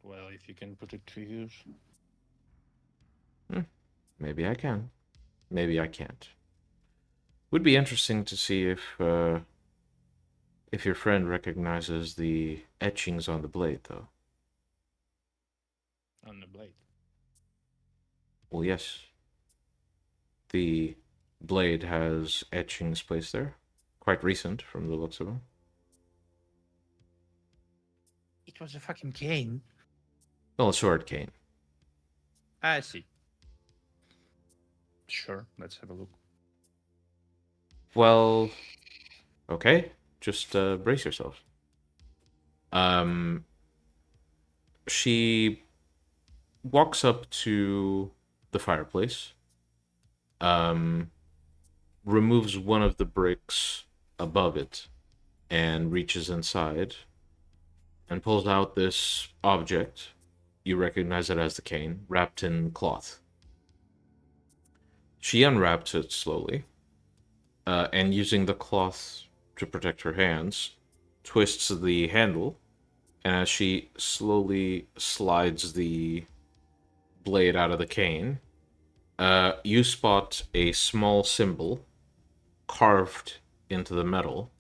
Well, if you can put it to use. Maybe I can. Maybe I can't. Would be interesting to see if your friend recognizes the etchings on the blade, though. On the blade. Well, yes. The blade has etchings placed there. Quite recent, from the looks of them. It was a fucking cane. Well, a sword cane. I see. Sure, let's have a look. Well, okay. Just brace yourself. She walks up to the fireplace. Removes one of the bricks above it and reaches inside and pulls out this object. You recognize it as the cane, wrapped in cloth. She unwraps it slowly, and using the cloth to protect her hands, twists the handle, and as she slowly slides the blade out of the cane, you spot a small symbol carved into the metal,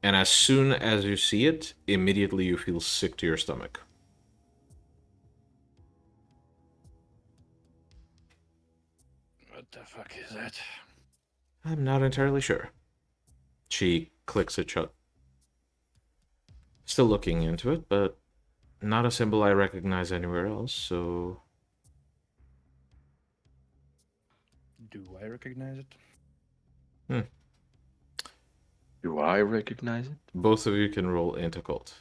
and as soon as you see it, immediately you feel sick to your stomach. What the fuck is that? I'm not entirely sure. She clicks it shut. Still looking into it, but not a symbol I recognize anywhere else, so... Do I recognize it? Do I recognize it? Both of you can roll into cult.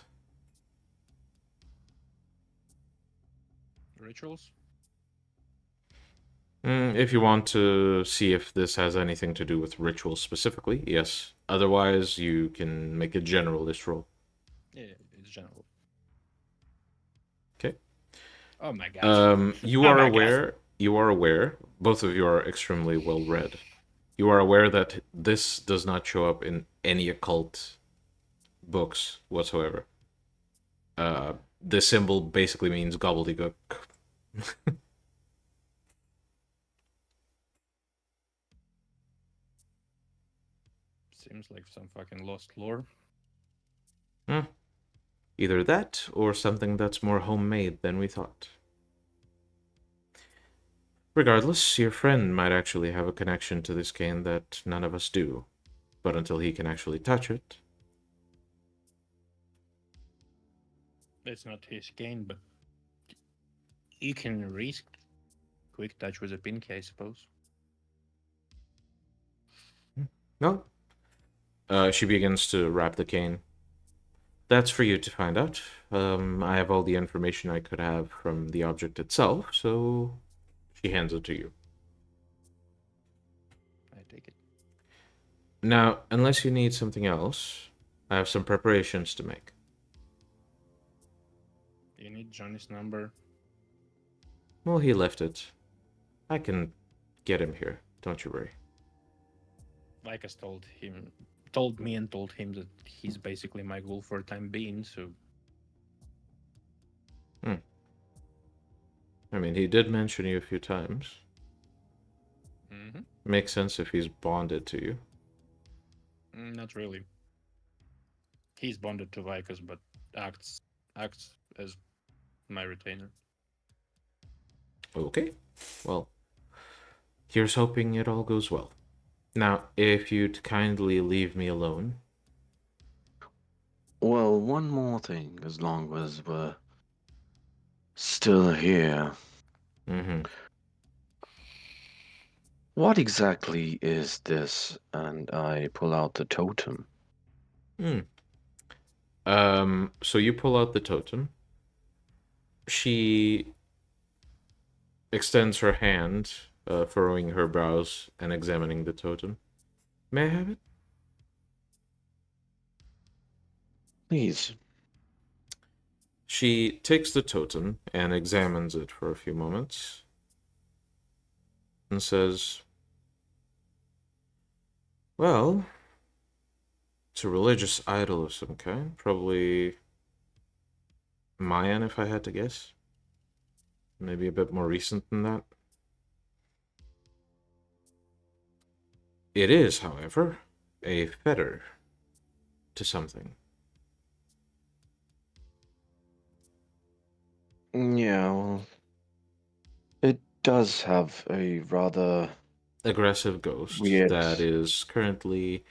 Rituals? If you want to see if this has anything to do with rituals specifically, yes. Otherwise, you can make a generalist roll. Yeah, it's general. Okay. Oh my god. You Oh are my aware. You are aware. Both of you are extremely well read. You are aware that this does not show up in any occult books whatsoever. The symbol basically means gobbledygook. Seems like some fucking lost lore. Either that or something that's more homemade than we thought. Regardless, your friend might actually have a connection to this cane that none of us do. But until he can actually touch it... It's not his gain, but you can risk quick touch with a pinky, I suppose. No. She begins to wrap the cane. That's for you to find out. I have all the information I could have from the object itself, so she hands it to you. I take it. Now, unless you need something else, I have some preparations to make. You need Johnny's number. Well, he left it. I can get him here, don't you worry. Lycus told me and told him that he's basically my goal for time being, so... I mean, he did mention you a few times. Mm-hmm. Makes sense if he's bonded to you. Not really. He's bonded to Lycus, but acts as my retainer. Okay. Well, here's hoping it all goes well. Now, if you'd kindly leave me alone. Well, one more thing, as long as we're still here. Mm-hmm. What exactly is this? And I pull out the totem. So you pull out the totem. She extends her hand, furrowing her brows and examining the totem. May I have it? Please. She takes the totem and examines it for a few moments and says, well, it's a religious idol of some kind. Probably Mayan, if I had to guess. Maybe a bit more recent than that. It is, however, a fetter to something. Yeah, well, it does have a rather Aggressive ghost weird. That is currently,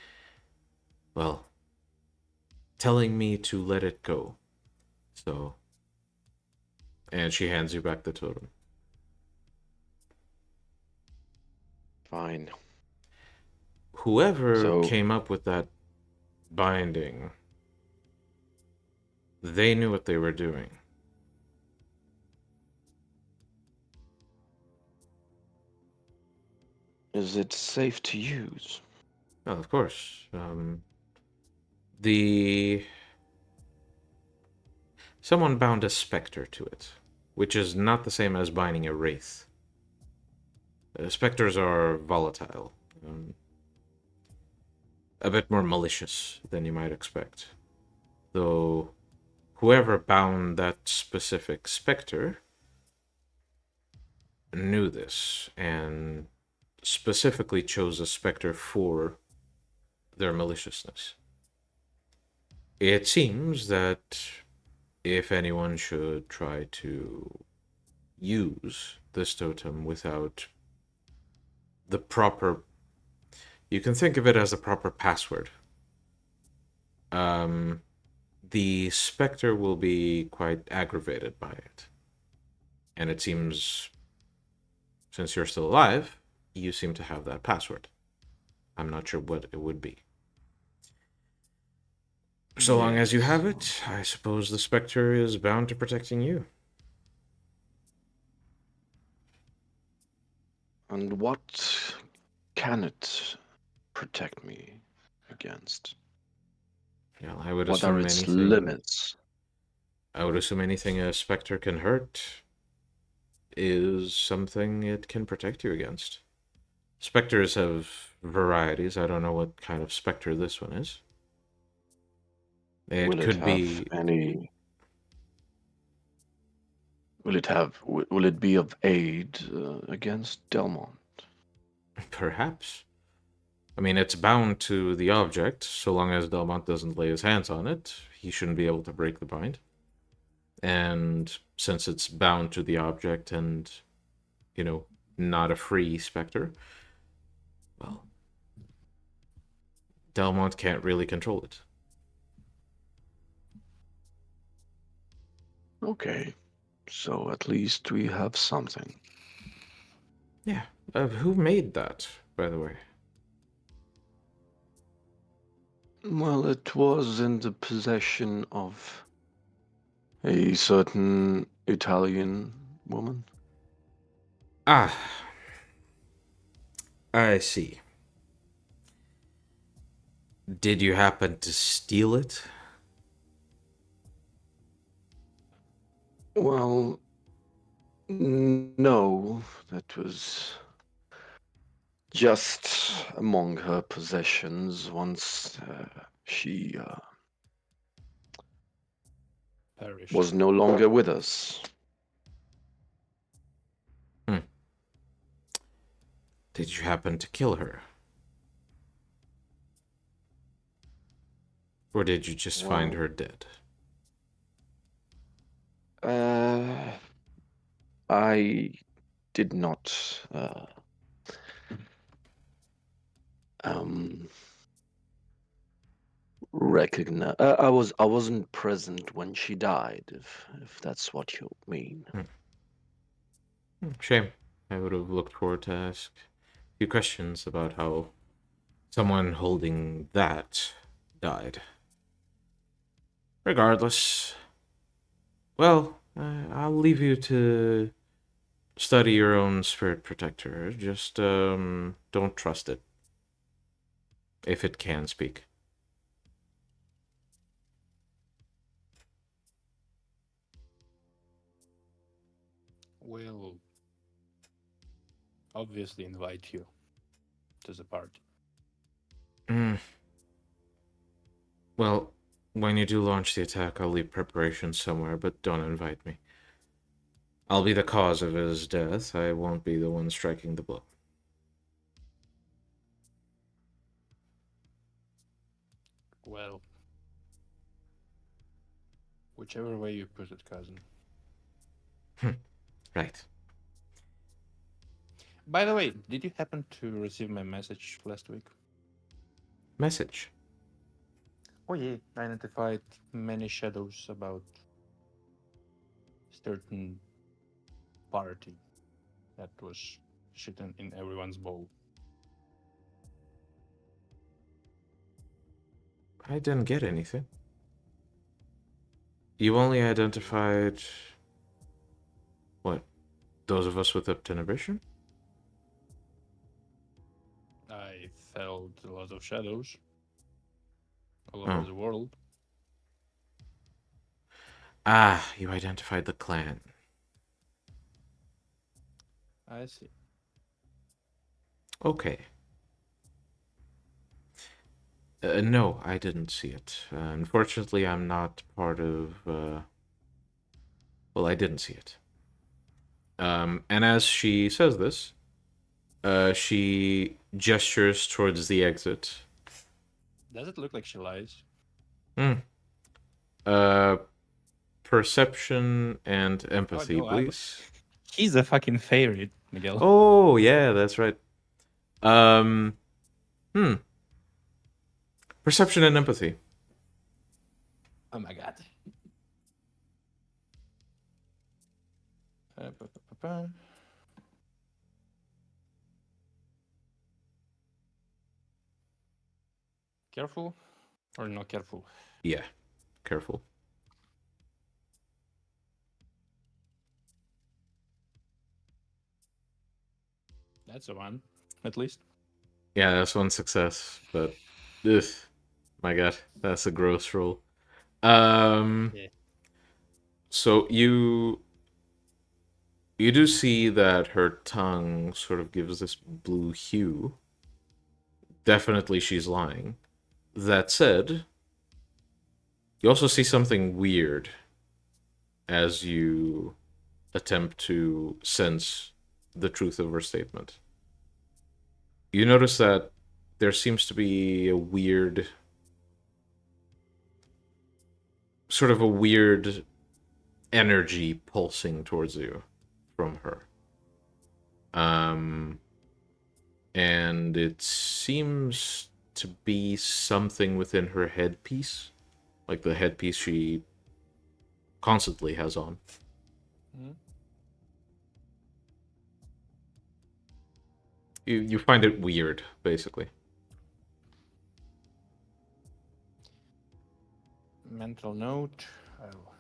well, telling me to let it go. So, and she hands you back the totem. Fine. Whoever came up with that binding, they knew what they were doing. Is it safe to use? Well, of course. Someone bound a specter to it, which is not the same as binding a wraith. Specters are volatile, a bit more malicious than you might expect. Though, whoever bound that specific specter knew this, and specifically chose a specter for their maliciousness. It seems that if anyone should try to use this totem without the proper... You can think of it as a proper password. The Spectre will be quite aggravated by it. And it seems, since you're still alive, you seem to have that password. I'm not sure what it would be. So long as you have it, I suppose the Spectre is bound to protecting you. And what can it protect me against? Well, I would What are assume its anything... limits? I would assume anything a Spectre can hurt is something it can protect you against. Spectres have varieties. I don't know what kind of Spectre this one is. It Will it could have be... any? Will it be of aid against Delmont? Perhaps. I mean, it's bound to the object. So long as Delmont doesn't lay his hands on it, he shouldn't be able to break the bind. And since it's bound to the object and, not a free Spectre, well, Delmont can't really control it. Okay, so at least we have something. Yeah. Who made that, by the way? Well, it was in the possession of a certain Italian woman. Ah, I see. Did you happen to steal it? Well, no, that was just among her possessions once she Perish. was no longer with us. Did you happen to kill her? Or did you just find her dead? I did not recognize. I wasn't present when she died. If that's what you mean. Shame. I would have looked forward to ask a few questions about how someone holding that died. Regardless, well, I'll leave you to study your own spirit protector. Just don't trust it. If it can speak. We'll obviously invite you to the party. Well, when you do launch the attack, I'll leave preparations somewhere, but don't invite me. I'll be the cause of his death. I won't be the one striking the blow. Well, whichever way you put it, cousin. Right. By the way, did you happen to receive my message last week? Message. Oh yeah, I identified many shadows about certain party that was shitting in everyone's bowl. I didn't get anything. You only identified... what? Those of us with obtenebration? I felt a lot of shadows all over the world. Ah, you identified the clan. I see. Okay. No, I didn't see it. Unfortunately, I'm not part of... Well, I didn't see it. And as she says this, she gestures towards the exit. Does it look like she lies? Perception and empathy, no, please. He's a fucking favorite, Miguel. Oh, yeah, that's right. Um, hmm. Perception and empathy. Oh my god. Careful or not careful? Yeah, careful. That's a one, at least. Yeah, that's one success, but ugh, my god, that's a gross roll. Yeah. So you do see that her tongue sort of gives this blue hue. Definitely she's lying. That said, you also see something weird as you attempt to sense the truth of her statement. You notice that there seems to be a weird, sort of a weird energy pulsing towards you from her. Um, and it seems to be something within her headpiece, like the headpiece she constantly has on. Mhm. You find it weird, basically. Mental note. I'll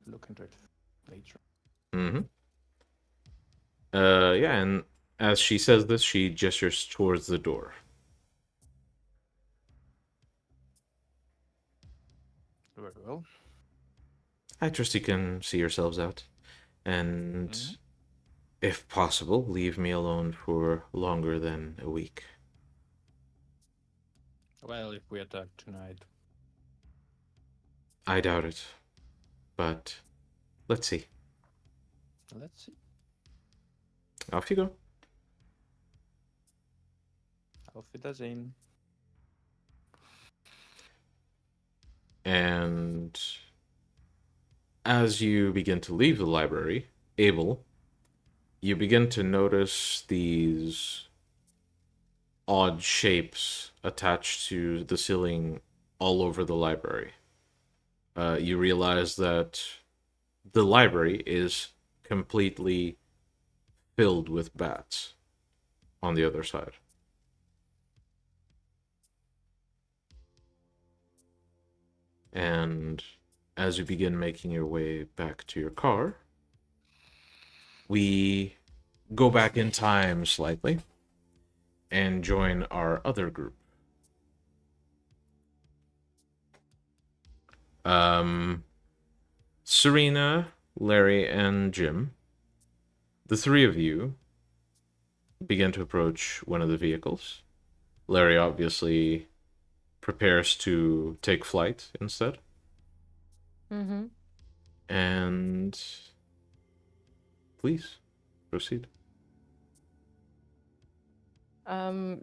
look into it later. Mm-hmm. Yeah, and as she says this, she gestures towards the door. Very well. I trust you can see yourselves out, and Mhm. if possible, leave me alone for longer than a week. Well, if we attack tonight, I doubt it, but let's see. let's see. Off you go. Auf Wiedersehen. And as you begin to leave the library, Abel, you begin to notice these odd shapes attached to the ceiling all over the library. You realize that the library is completely filled with bats on the other side. And as you begin making your way back to your car, we go back in time slightly and join our other group. Serena, Larry, and Jim, the three of you begin to approach one of the vehicles. Larry obviously prepares to take flight instead. Mm-hmm. And please proceed.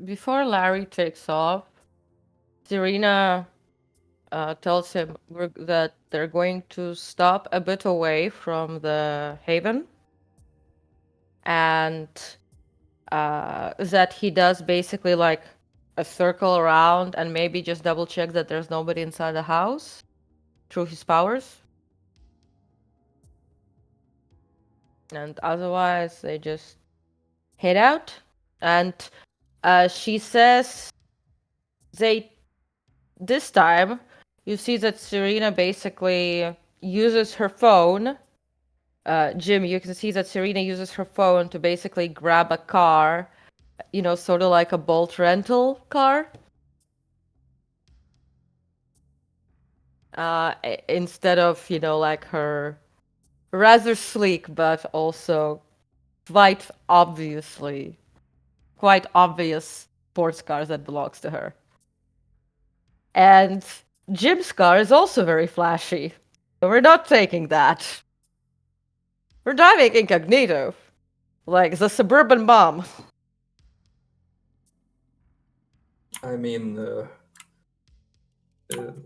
Before Larry takes off, Serena tells him that they're going to stop a bit away from the haven, and that he does basically like a circle around and maybe just double check that there's nobody inside the house through his powers. And otherwise, they just head out. And she says this time, you see that Serena basically uses her phone. Jim, you can see that Serena uses her phone to basically grab a car, sort of like a Bolt rental car. Instead of, like her rather sleek, but also quite obvious sports car that belongs to her. And Jim's car is also very flashy. So we're not taking that. We're driving incognito. Like the suburban mom. I mean,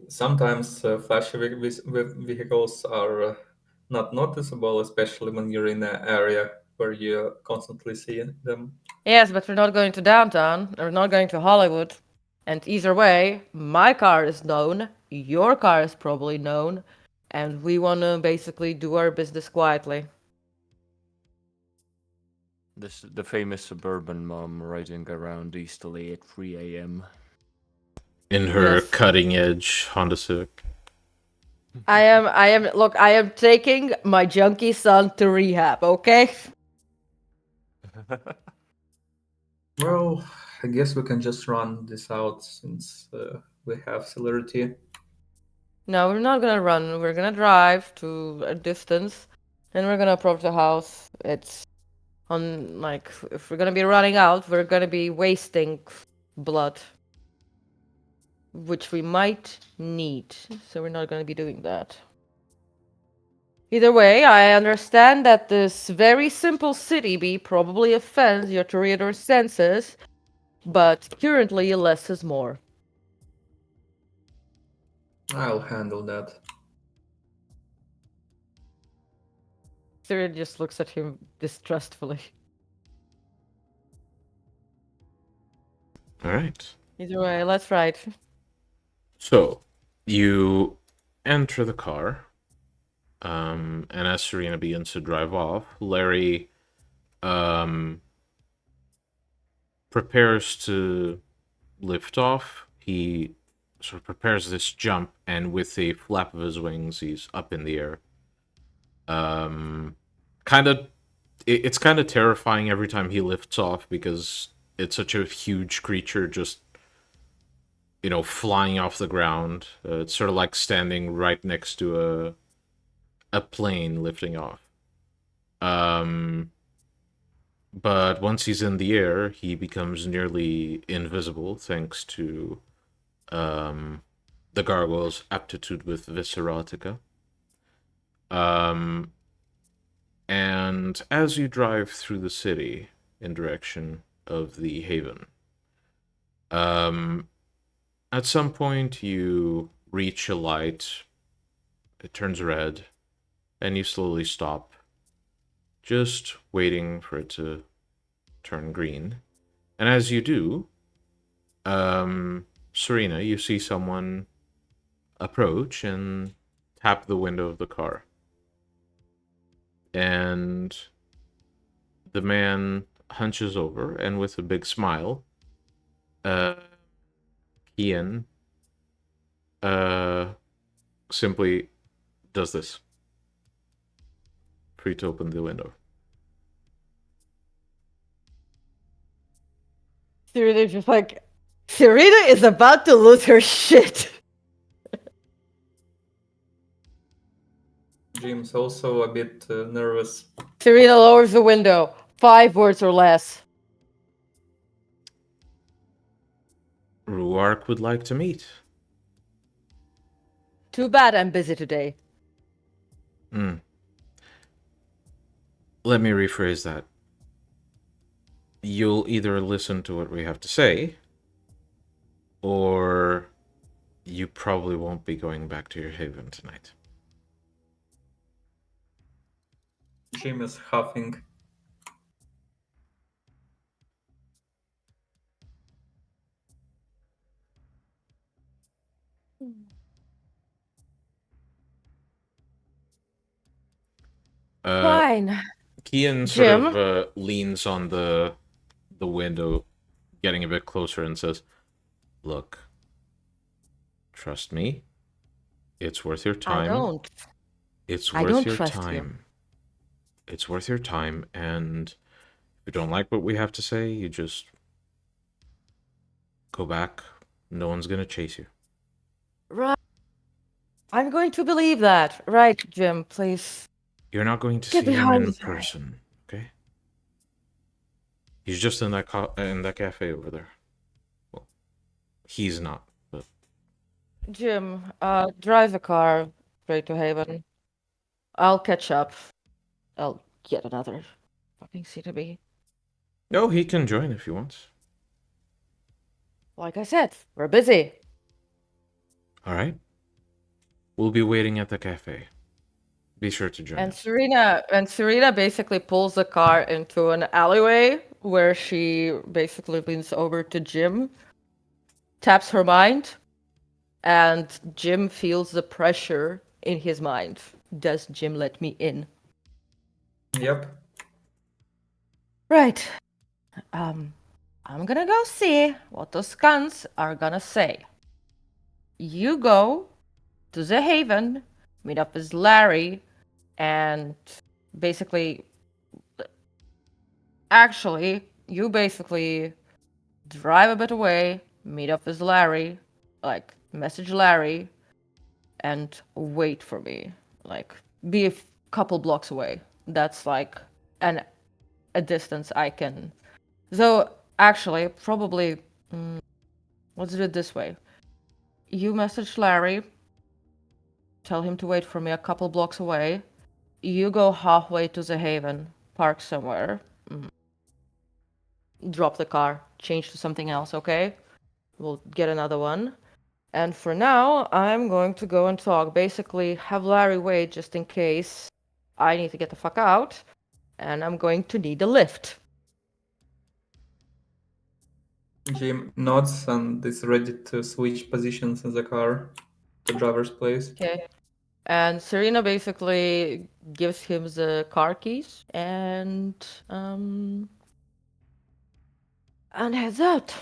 sometimes flashy vehicles are not noticeable, especially when you're in an area where you constantly see them. Yes, but we're not going to downtown. We're not going to Hollywood. And either way, my car is known. Your car is probably known. And we want to basically do our business quietly. The famous suburban mom riding around easterly at 3 a.m. In her Yes. cutting edge Honda Civic. I am taking my junkie son to rehab, okay? Well, I guess we can just run this out since we have celerity. No, we're not gonna run. We're gonna drive to a distance, and we're gonna approach the house. It's on, like, if we're gonna be running out, we're gonna be wasting blood, which we might need. So we're not gonna be doing that. Either way, I understand that this very simple city bee probably offends your toreador senses, but currently less is more. I'll handle that. Serena just looks at him distrustfully. All right. Either way, let's ride. So, you enter the car, and as Serena begins to drive off, Larry prepares to lift off. He sort of prepares this jump, and with a flap of his wings, he's up in the air. It's kind of terrifying every time he lifts off because it's such a huge creature just, flying off the ground. It's sort of like standing right next to a plane lifting off. But once he's in the air, he becomes nearly invisible thanks to the gargoyle's aptitude with Visceratica. And as you drive through the city in direction of the haven, at some point you reach a light, it turns red, and you slowly stop, just waiting for it to turn green. And as you do, Serena, you see someone approach and tap the window of the car. And the man hunches over, and with a big smile, Ian simply does this. For you to open the window. Serena's just like, Serena is about to lose her shit. Jim's also a bit nervous. Serena lowers the window. 5 words or less. Ruark would like to meet. Too bad I'm busy today. Let me rephrase that. You'll either listen to what we have to say, or you probably won't be going back to your haven tonight. Jim is huffing. Fine. Kian sort of leans on the window, getting a bit closer, and says, "Look, trust me. It's worth your time. I don't. It's I worth don't your trust you. time. It's worth your time, and if you don't like what we have to say, you just go back. No one's gonna chase you." Right. I'm going to believe that. Right, Jim, please. You're not going to Get see him behind in me. person, okay? He's just in that in that cafe over there. Well, he's not, but Jim, drive the car straight to Haven. I'll catch up. I'll get another fucking C2B. no, he can join if he wants. Like I said, we're busy. All right. We'll be waiting at the cafe. Be sure to join And us. Serena basically pulls the car into an alleyway where she basically leans over to Jim, taps her mind, and Jim feels the pressure in his mind. Does Jim let me in? Yep. Right. I'm gonna go see what those guns are gonna say. You go to the Haven, meet up with Larry, and basically, you basically drive a bit away, meet up with Larry, like, message Larry, and wait for me. Like, be a couple blocks away. That's like a distance I can. So, actually, probably, let's do it this way. You message Larry, tell him to wait for me a couple blocks away. You go halfway to the Haven, park somewhere, drop the car, change to something else, okay? We'll get another one. And for now, I'm going to go and talk. Basically, have Larry wait just in case I need to get the fuck out. And I'm going to need a lift. Jim nods and is ready to switch positions in the car to driver's place. Okay. And Serena basically gives him the car keys and heads out.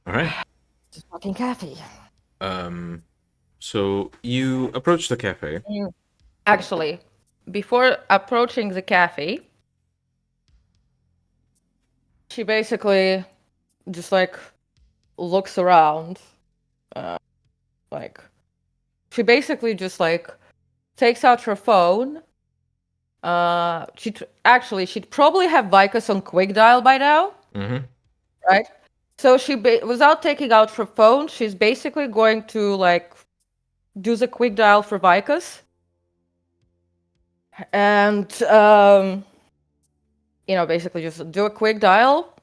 All right. Just fucking cafe. So you approach the cafe. Actually, before approaching the cafe, she basically just like looks around. Like, she basically just like takes out her phone. She'd probably have Vicus on quick dial by now, Mm-hmm. right? So without taking out her phone, she's basically going to like do the quick dial for Vicus, and basically just do a quick dial,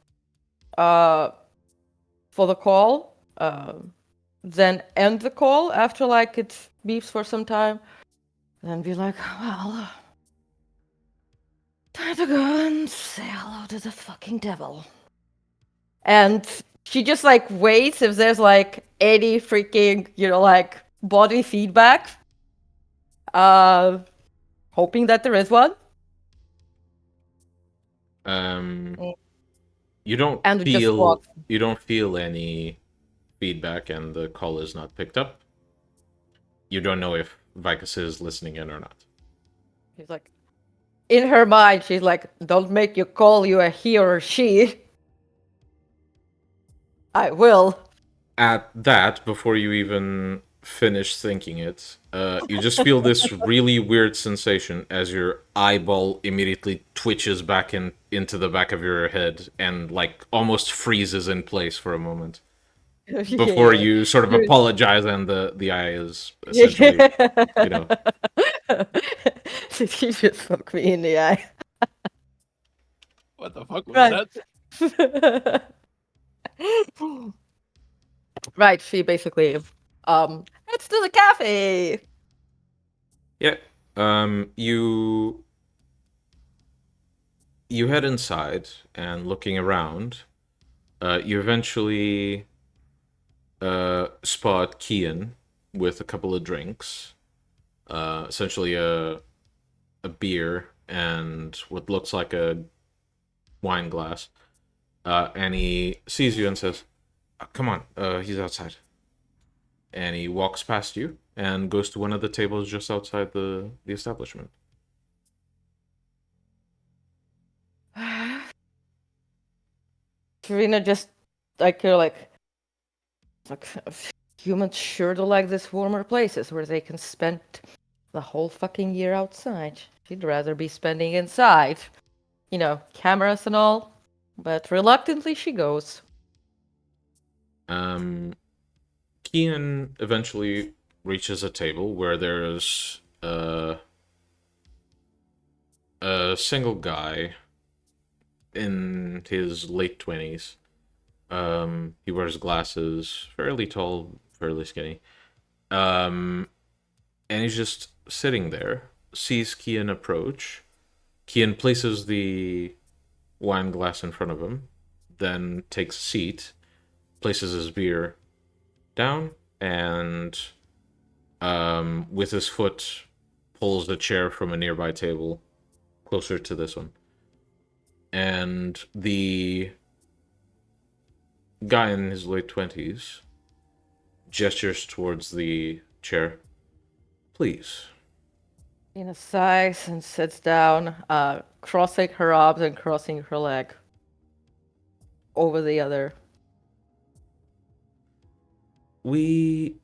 for the call, then end the call after like it beeps for some time, then be like, well, time to go and say hello to the fucking devil. And she just like waits if there's like any freaking, like body feedback. Hoping that there is one. You don't And just feel walk. you don't feel any feedback, and the call is not picked up. You don't know if Vicus is listening in or not. She's like, in her mind, she's like, don't make you call you a he or she. I will. At that, before you even finish thinking it, you just feel this really weird sensation as your eyeball immediately twitches back into the back of your head and like almost freezes in place for a moment before you sort of apologize, and the eye is essentially, She just looked me in the eye. What the fuck was that? Right, she basically heads to the cafe. Yeah. You head inside, and looking around, you eventually spot Kian with a couple of drinks, essentially a beer and what looks like a wine glass, and he sees you and says, "Come on, he's outside." And he walks past you and goes to one of the tables just outside the establishment. Serena just humans sure do like this warmer places where they can spend the whole fucking year outside. She'd rather be spending inside. Cameras and all. But reluctantly she goes. Kian eventually reaches a table where there's a single guy in his late 20s. He wears glasses, fairly tall, fairly skinny. And he's just sitting there, sees Kian approach, Kian places the wine glass in front of him, then takes a seat, places his beer down, and with his foot pulls a chair from a nearby table closer to this one. And the guy in his late 20s gestures towards the chair. Please. Ina sighs and sits down, crossing her arms and crossing her leg over the other. We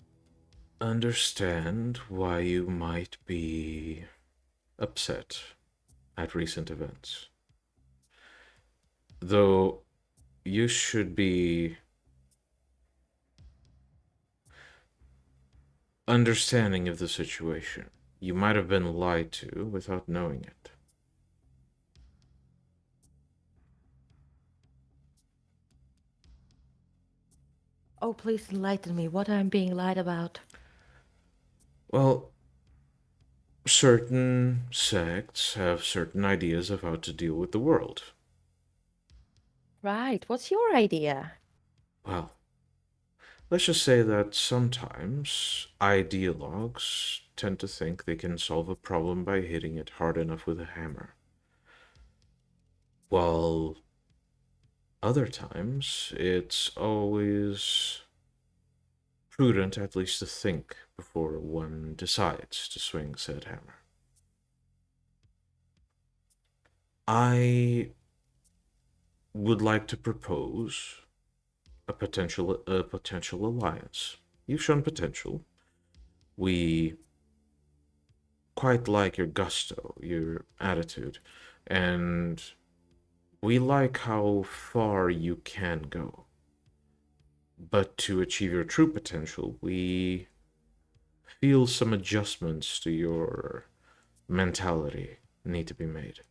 understand why you might be upset at recent events. Though you should be understanding of the situation. You might have been lied to without knowing it. Oh, please enlighten me. What I'm being lied about? Well, certain sects have certain ideas of how to deal with the world. Right. What's your idea? Well, let's just say that sometimes ideologues tend to think they can solve a problem by hitting it hard enough with a hammer. While other times, it's always prudent at least to think before one decides to swing said hammer. I would like to propose a potential alliance. You've shown potential. We quite like your gusto, your attitude, and we like how far you can go. But to achieve your true potential, we feel some adjustments to your mentality need to be made.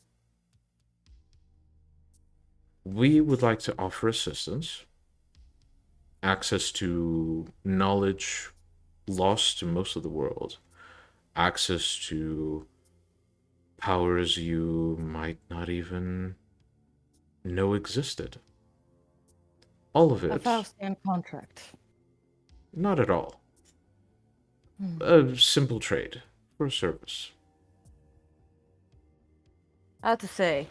We would like to offer assistance, access to knowledge lost to most of the world, access to powers you might not even know existed. All of A it. Faustian contract. Not at all. A simple trade for a service. I have to say.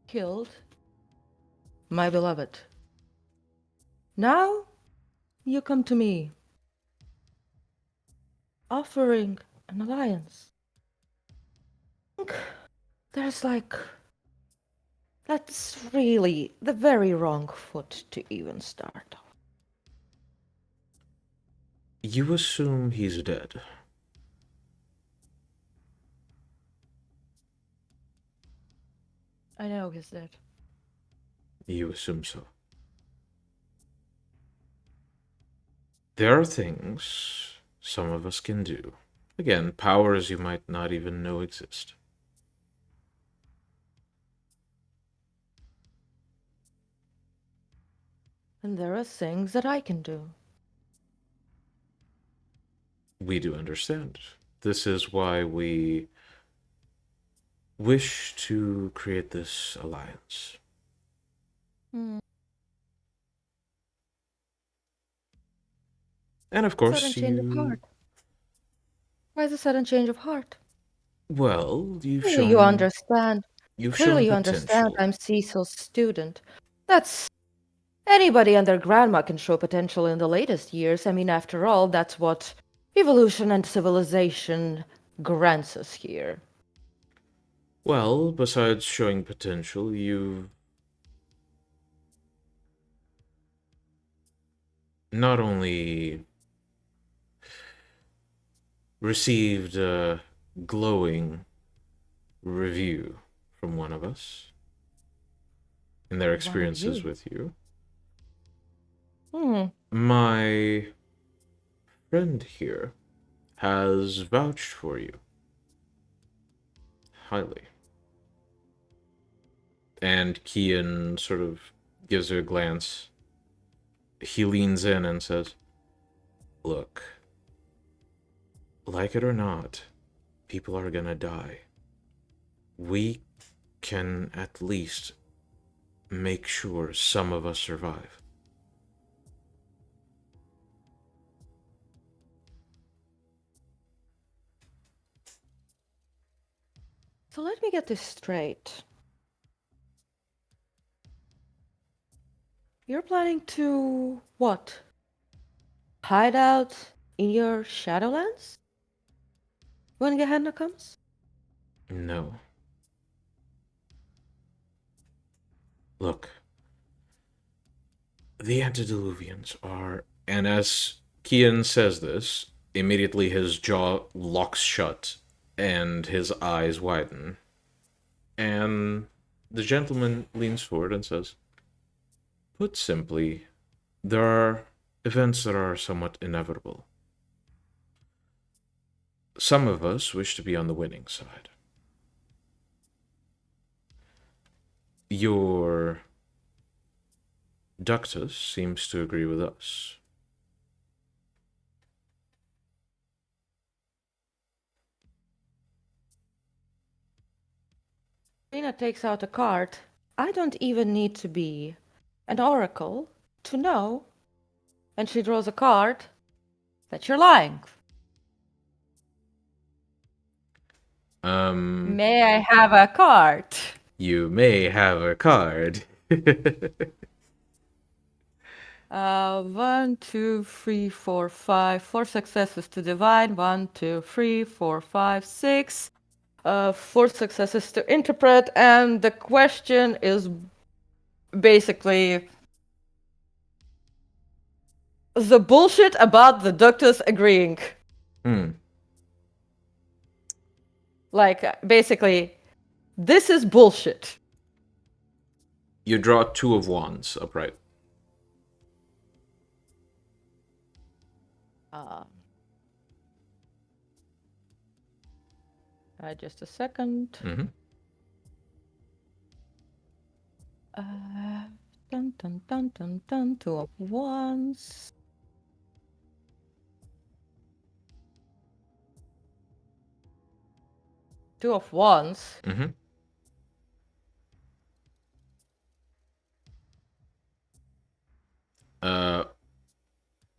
Killed my beloved. Now you come to me, offering an alliance. There's that's really the very wrong foot to even start. You assume he's dead. I know he's dead. You assume so. There are things some of us can do. Again, powers you might not even know exist. And there are things that I can do. We do understand. This is why we wish to create this alliance. And of course, Sudden change of heart. Why the sudden change of heart? Well, you've Clearly shown. you understand. You've Clearly shown you understand potential. I'm Cecil's student. That's anybody and their grandma can show potential in the latest years. I mean, after all, that's what evolution and civilization grants us here. Well, besides showing potential, you've not only received a glowing review from one of us in their experiences with you. My friend here has vouched for you highly. And Kian sort of gives her a glance he leans in and says, "Look, like it or not, people are gonna die. We can at least make sure some of us survive." So let me get this straight. You're planning to what? Hide out in your Shadowlands? When Gehenna comes? No. Look, the antediluvians are. And as Kian says this, immediately his jaw locks shut and his eyes widen. And the gentleman leans forward and says, "Put simply, there are events that are somewhat inevitable. Some of us wish to be on the winning side. Your Ductus seems to agree with us." Serena takes out a card. I don't even need to be an oracle to know. And she draws a card that you're lying. May I have a card? You may have a card. 1, 2, 3, 4, 5. 4 successes to divine. 1, 2, 3, 4, 5, 6. 4 successes to interpret. And the question is basically the bullshit about the Ductus agreeing. Like, basically, this is bullshit. You draw 2 of wands upright. Just a second. Mm-hmm. Dun dun dun dun dun. 2 of wands. Two of wands. Mm-hmm.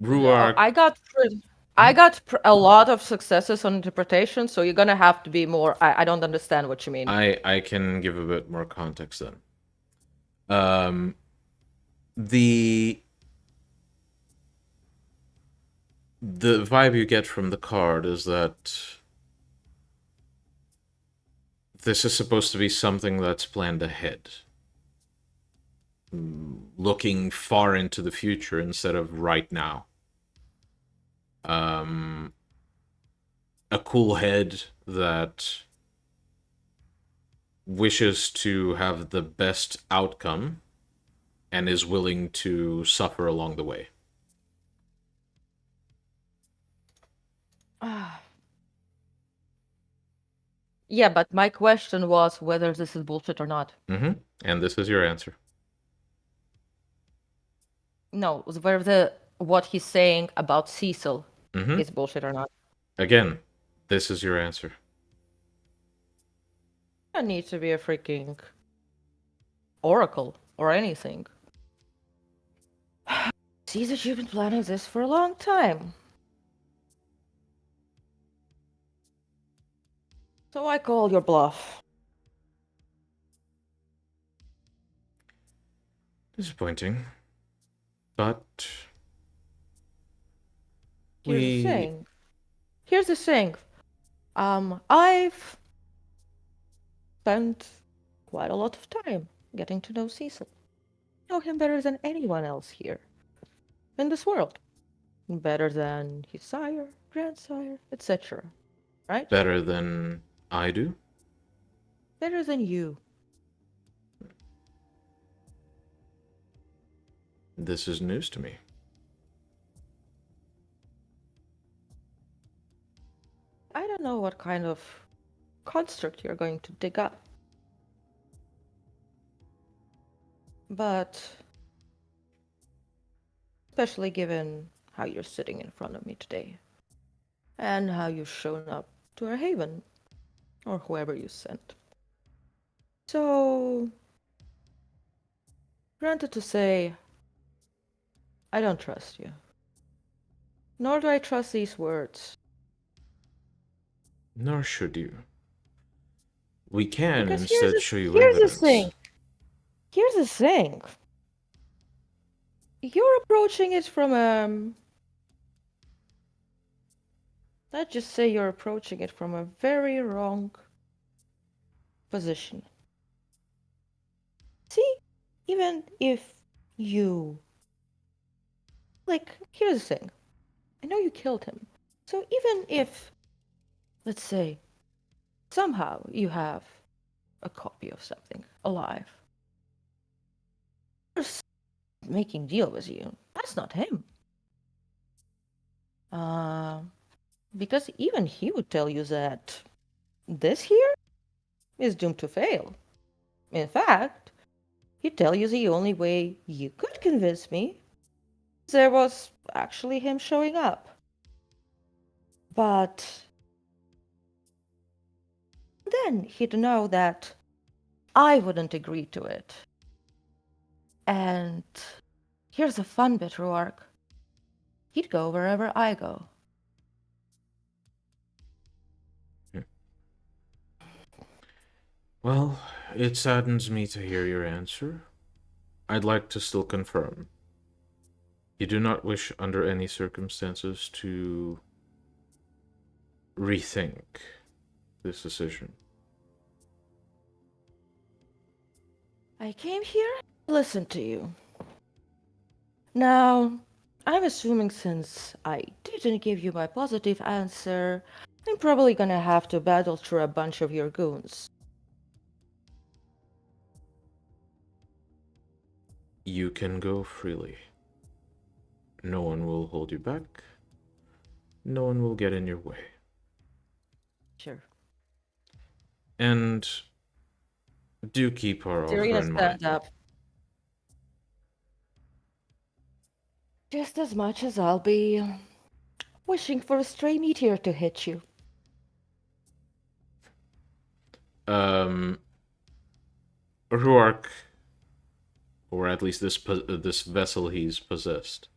Ruark. I got a lot of successes on interpretation, so you're gonna have to be more. I don't understand what you mean. I can give a bit more context then. The vibe you get from the card is that this is supposed to be something that's planned ahead, looking far into the future instead of right now. A cool head that wishes to have the best outcome and is willing to suffer along the way. Yeah, but my question was whether this is bullshit or not. Mm-hmm. And this is your answer. No, whether what he's saying about Cecil Mm-hmm. is bullshit or not. Again, this is your answer. I don't need to be a freaking oracle or anything. See that you've been planning this for a long time. So I call your bluff. Disappointing. But Here's the thing. I've spent quite a lot of time getting to know Cecil. I know him better than anyone else here in this world. Better than his sire, grandsire, etc. Right? better than I do? Better than you. This is news to me. I don't know what kind of construct you're going to dig up. But especially given how you're sitting in front of me today, and how you've shown up to our haven, or whoever you sent. So, granted to say, I don't trust you. Nor do I trust these words. Nor should you. We can Because instead show you here's the evidence. thing. Here's the thing. You're approaching it from let's just say you're approaching it from a very wrong position. See, even if you here's the thing. I know you killed him. So even if, let's say, somehow you have a copy of something alive, who's making deal with you? That's not him. Because even he would tell you that this here is doomed to fail. In fact, he'd tell you the only way you could convince me there was actually him showing up. But then he'd know that I wouldn't agree to it. And here's the fun bit, Ruark. He'd go wherever I go. Well, it saddens me to hear your answer. I'd like to still confirm. You do not wish, under any circumstances, to rethink this decision. I came here to listen to you. Now, I'm assuming since I didn't give you my positive answer, I'm probably gonna have to battle through a bunch of your goons. You can go freely. No one will hold you back. No one will get in your way. Sure. And do keep our offer Serena in mind. stands up. Just as much as I'll be wishing for a stray meteor to hit you. Ruark, or at least this vessel he's possessed,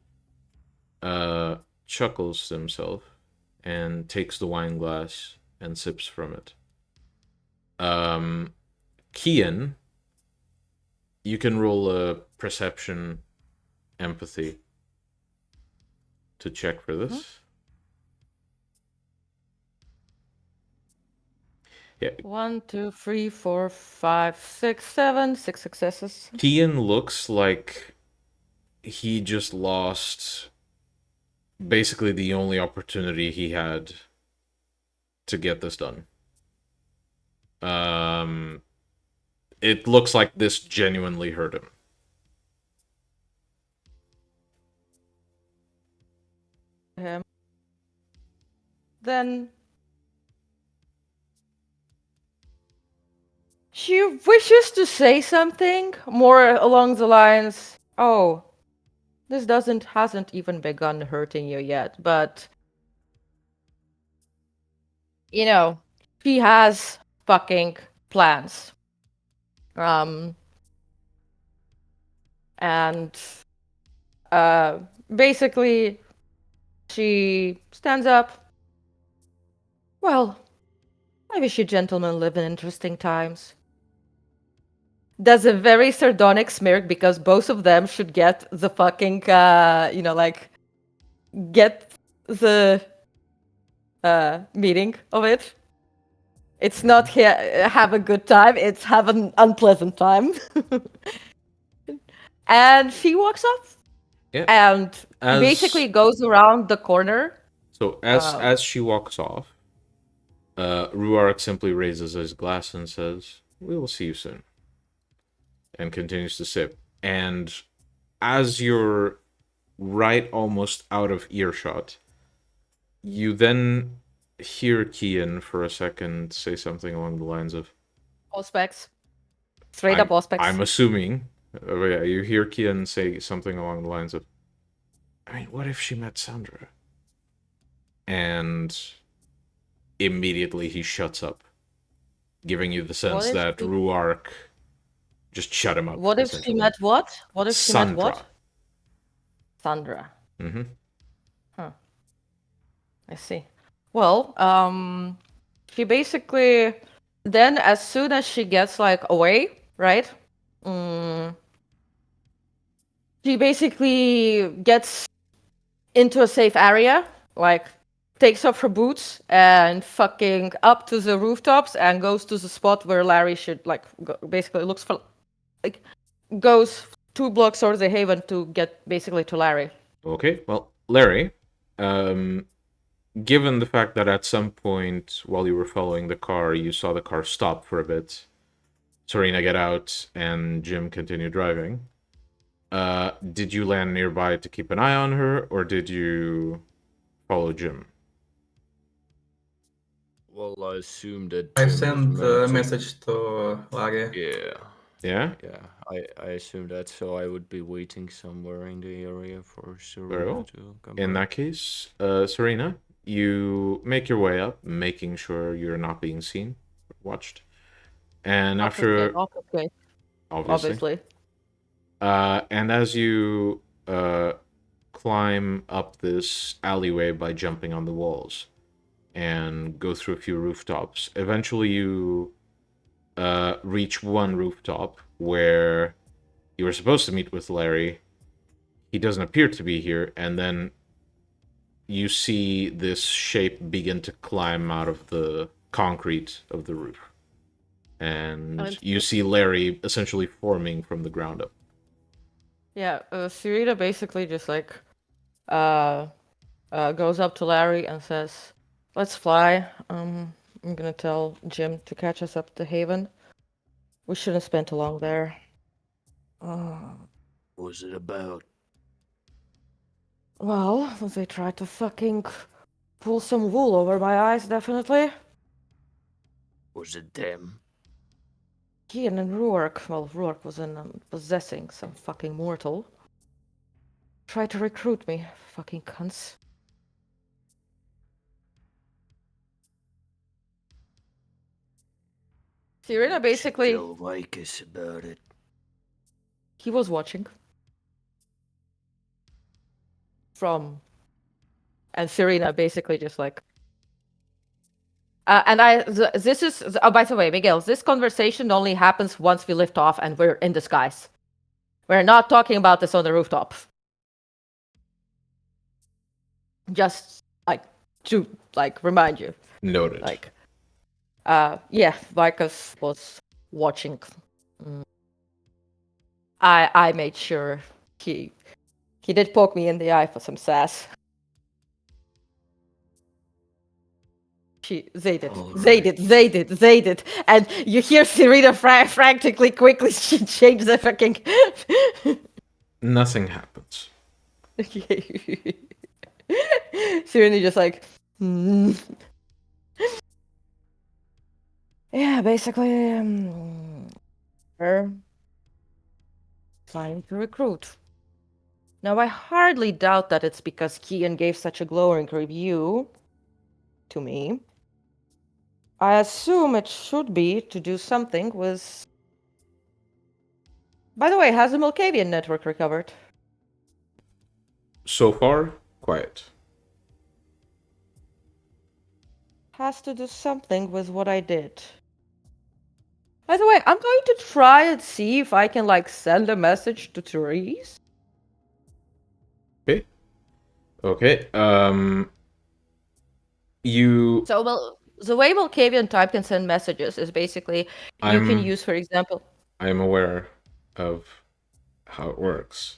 chuckles to himself and takes the wine glass and sips from it. Kian, you can roll a perception empathy to check for this. Yeah. 1, 2, 3, 4, 5, 6, 7. 6 successes. Kian looks like he just lost basically the only opportunity he had to get this done. It looks like this genuinely hurt him. Then she wishes to say something more along the lines, "Oh, this hasn't even begun hurting you yet," but you know, she has fucking plans. And basically she stands up. Well, I wish you gentlemen live in interesting times. Does a very sardonic smirk because both of them should get the fucking, get the meaning of it. It's not have a good time, it's have an unpleasant time. And she walks off. Yeah. And basically goes around the corner. So as she walks off, Ruark simply raises his glass and says, "We will see you soon," and continues to sip. And as you're right almost out of earshot, you then hear Kian for a second say something along the lines of, Auspex. Straight up Auspex. I'm assuming, yeah, you hear Kian say something along the lines of, I mean, what if she met Sandra? And immediately he shuts up, giving you the sense if that she- Ruark just shut him up. What if she met what? What if she met what? Sandra. Mm-hmm. Huh. I see. Well, she basically then as soon as she gets like away, right? She basically gets into a safe area, like takes off her boots and fucking up to the rooftops and goes to the spot where Larry should like basically looks for like goes 2 blocks towards the haven to get basically to Larry. Okay, well, Larry, given the fact that at some point while you were following the car, you saw the car stop for a bit, Serena get out, and Jim continue driving, did you land nearby to keep an eye on her, or did you follow Jim? Well, I assumed that I Jim was sent meant a to- message to Larry. Yeah, Yeah? yeah. I assumed that, so I would be waiting somewhere in the area for Very Serena well. to come In back. that case, Serena, you make your way up, making sure you're not being seen, watched. And after, Obfuscate, obviously. And as you climb up this alleyway by jumping on the walls and go through a few rooftops, eventually you reach one rooftop where you were supposed to meet with Larry. He doesn't appear to be here, and then you see this shape begin to climb out of the concrete of the roof. And you see Larry essentially forming from the ground up. Yeah, Serena basically just like goes up to Larry and says, "Let's fly. I'm gonna tell Jim to catch us up to Haven. We shouldn't spend too long there." What's it about? Well, they tried to fucking pull some wool over my eyes, definitely. Was it them? Ian and Rourke. Well, Rourke was possessing some fucking mortal. Tried to recruit me, fucking cunts. Serena basically. Tell Vicus about it. He was watching. And Serena basically just like. This is. Oh, by the way, Miguel, this conversation only happens once we lift off and we're in disguise. We're not talking about this on the rooftop. Just like to remind you. Noted. Yeah, Vicus was watching. I made sure he did poke me in the eye for some sass. They did. And you hear Serena frantically, quickly, she changed the fucking... Nothing happens. Serena just like... Yeah, basically, her trying to recruit. Now, I hardly doubt that it's because Kian gave such a glowing review to me. I assume it should be to do something with... By the way, has the Malkavian network recovered? So far, quiet. Has to do something with what I did. By the way, I'm going to try and see if I can, like, send a message to Therese. Okay. You... So, well, the way Malkavian type can send messages is basically you can use, for example... I'm aware of how it works.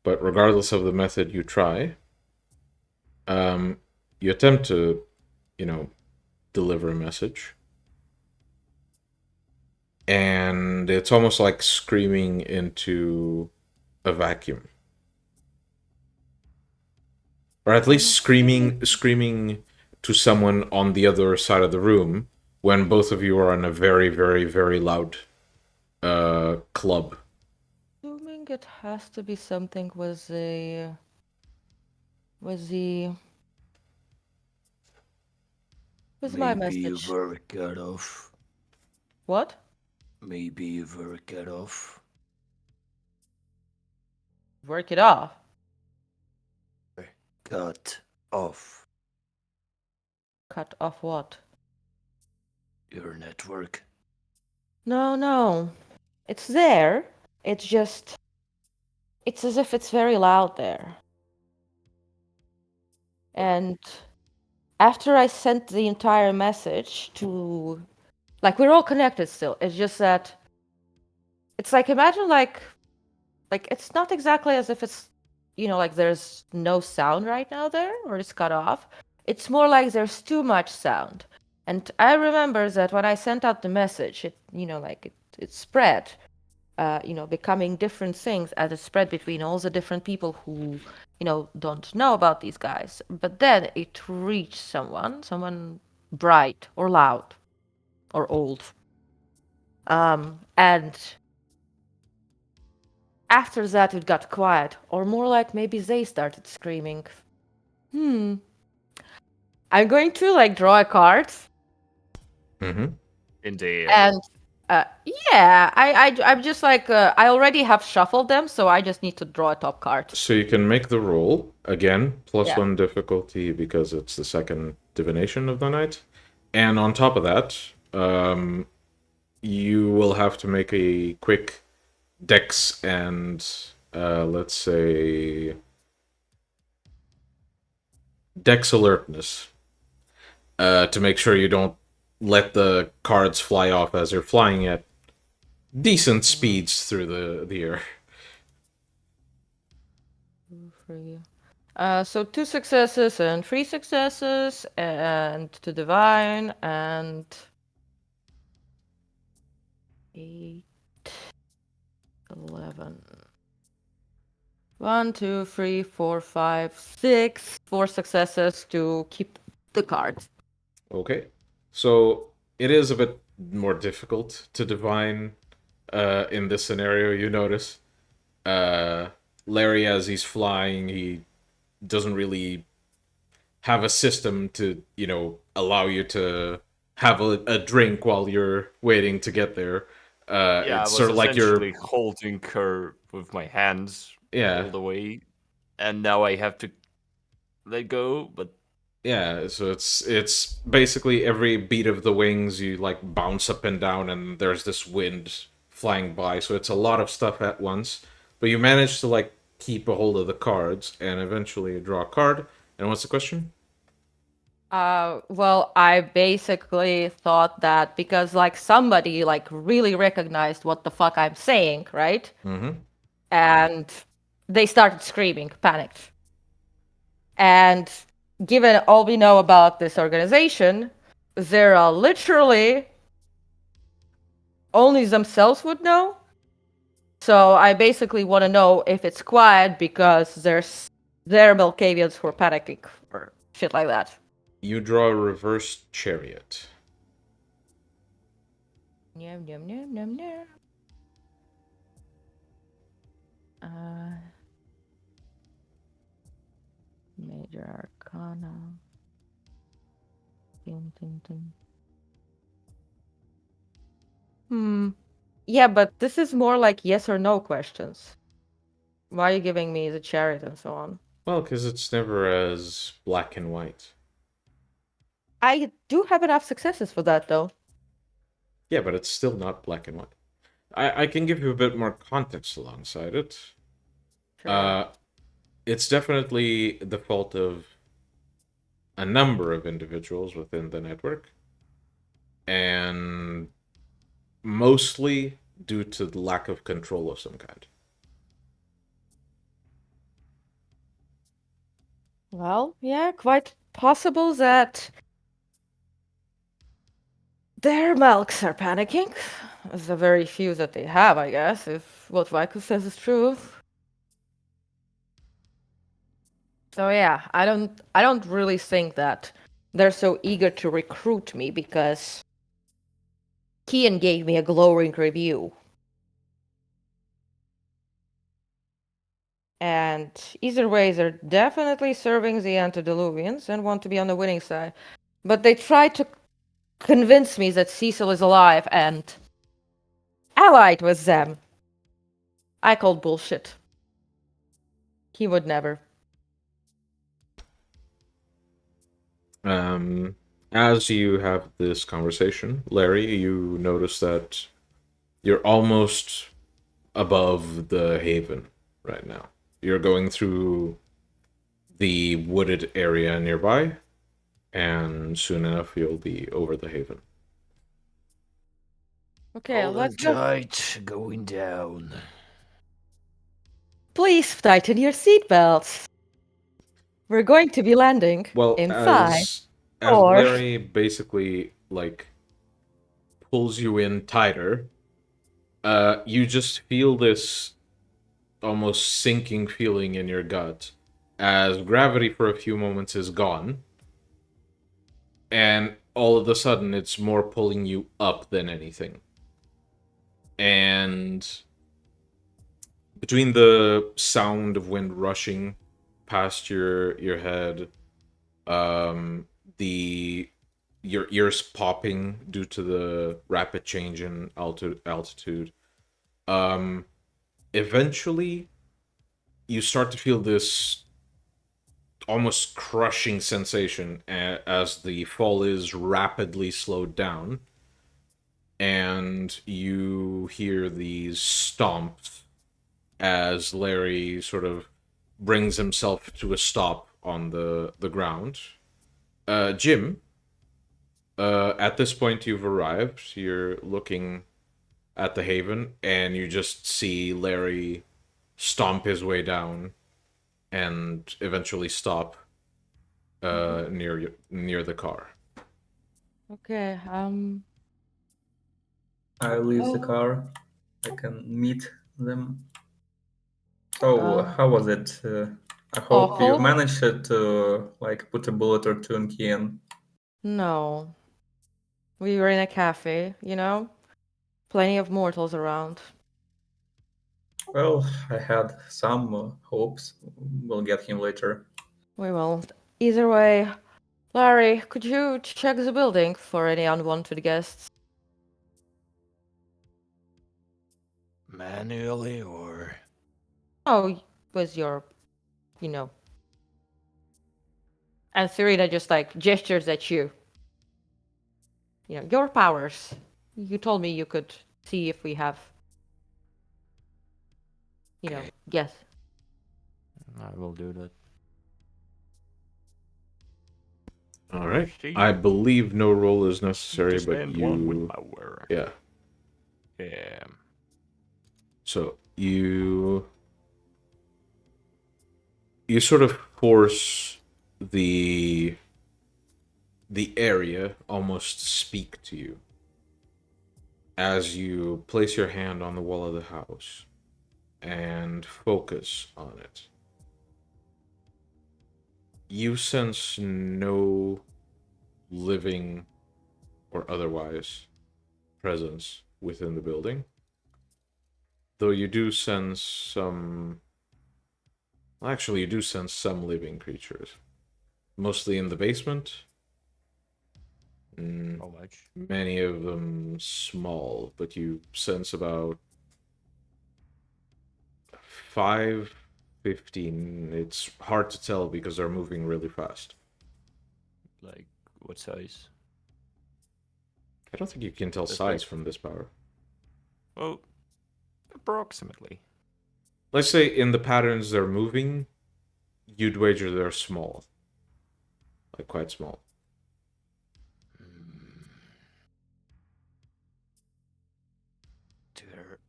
But regardless of the method you try, you attempt to, deliver a message. And it's almost like screaming into a vacuum. Or at least screaming to someone on the other side of the room when both of you are in a very, very, very loud club. Assuming it has to be something with a... Was he? What's my Maybe you message? were cut off. What? Maybe you were cut off. Work it off. Cut off Cut off what? your network. No. It's there. It's just. It's as if it's very loud there. And after I sent the entire message to. Like, we're all connected still. It's just that. It's like, imagine, like, it's not exactly as if it's, like there's no sound right now there, or it's cut off. It's more like there's too much sound. And I remember that when I sent out the message, it spread, becoming different things as it spread between all the different people who, don't know about these guys. But then it reached someone bright or loud or old. And after that, it got quiet, or more like maybe they started screaming. I'm going to draw a card, Mm-hmm. Indeed. and yeah, I'm just I already have shuffled them, so I just need to draw a top card. So you can make the roll again, plus Yeah. 1 difficulty because it's the second divination of the night, and on top of that, you will have to make a quick dex and let's say dex alertness to make sure you don't let the cards fly off as you're flying at decent speeds through the air. So 2 successes and 3 successes, and to divine, and 8, 11. 1, 2, 3, 4, 5, 6. 4 successes to keep the card. Okay, so it is a bit more difficult to divine in this scenario. You notice Larry, as he's flying, he doesn't really have a system to allow you to have a drink while you're waiting to get there. Yeah, I It's was sort of like you're essentially holding her with my hands all yeah the way, and now I have to let go. But yeah. So it's basically every beat of the wings you bounce up and down, and there's this wind flying by. So it's a lot of stuff at once. But you manage to keep a hold of the cards, and eventually you draw a card. And what's the question? Well, I basically thought that because somebody really recognized what the fuck I'm saying, right? Mm-hmm. And they started screaming, panicked. And given all we know about this organization, there are literally only themselves would know. So I basically want to know if it's quiet because there are Malkavians who are panicking or shit like that. You draw a reverse chariot. Nom, nom, nom, nom, nom. Major Arcana. Dun, dun, dun. Yeah, but this is more like yes or no questions. Why are you giving me the chariot and so on? Well, because it's never as black and white. I do have enough successes for that, though. Yeah, but it's still not black and white. I can give you a bit more context alongside it. Sure. It's definitely the fault of a number of individuals within the network, and mostly due to the lack of control of some kind. Well, yeah, quite possible that their Malks are panicking. The very few that they have, I guess, if what Vikus says is true. So yeah, I don't really think that they're so eager to recruit me because Kian gave me a glowing review. And either way, they're definitely serving the antediluvians and want to be on the winning side. But they tried to convince me that Cecil is alive and allied with them. I called bullshit. He would never. As you have this conversation, Larry, you notice that you're almost above the haven right now. You're going through the wooded area nearby, and soon enough you'll be over the haven. Okay, Hold on let's go. tight, going down. Please tighten your seatbelts. We're going to be landing Well, in 5, as 4. Larry basically like pulls you in tighter, you just feel this almost sinking feeling in your gut as gravity for a few moments is gone, and all of a sudden it's more pulling you up than anything. And between the sound of wind rushing past your head, the your ears popping due to the rapid change in altitude, eventually you start to feel this almost crushing sensation as the fall is rapidly slowed down, and you hear these stomps as Larry sort of brings himself to a stop on the ground. Jim, at this point you've arrived. You're looking at the haven, and you just see Larry stomp his way down and eventually stop near the car. Okay, I leave the Oh. car. I can meet them. So, how was it? I hope you Awful. managed to like put a bullet or two in Kian. No. We were in a cafe, you know? Plenty of mortals around. Well, I had some hopes. We'll get him later. We will. Either way, Larry, could you check the building for any unwanted guests? Manually or? Oh, with your, you know. And Serena just like gestures at you. You know, your powers. You told me you could see if we have, you know, Okay. yes. I will do that. All right. See. I believe no roll is necessary, Just but end one with you, power. yeah. Yeah. So you sort of force the area almost speak to you as you place your hand on the wall of the house and focus on it. You sense no living or otherwise presence within the building, though you do sense some. Well, actually, you do sense some living creatures, mostly in the basement. How much? Many of them small, but you sense about 5-15. It's hard to tell because they're moving really fast. Like what size? I don't think you can tell That's size like- from this power. Well, approximately. Let's say in the patterns they're moving, you'd wager they're small. Like quite small. There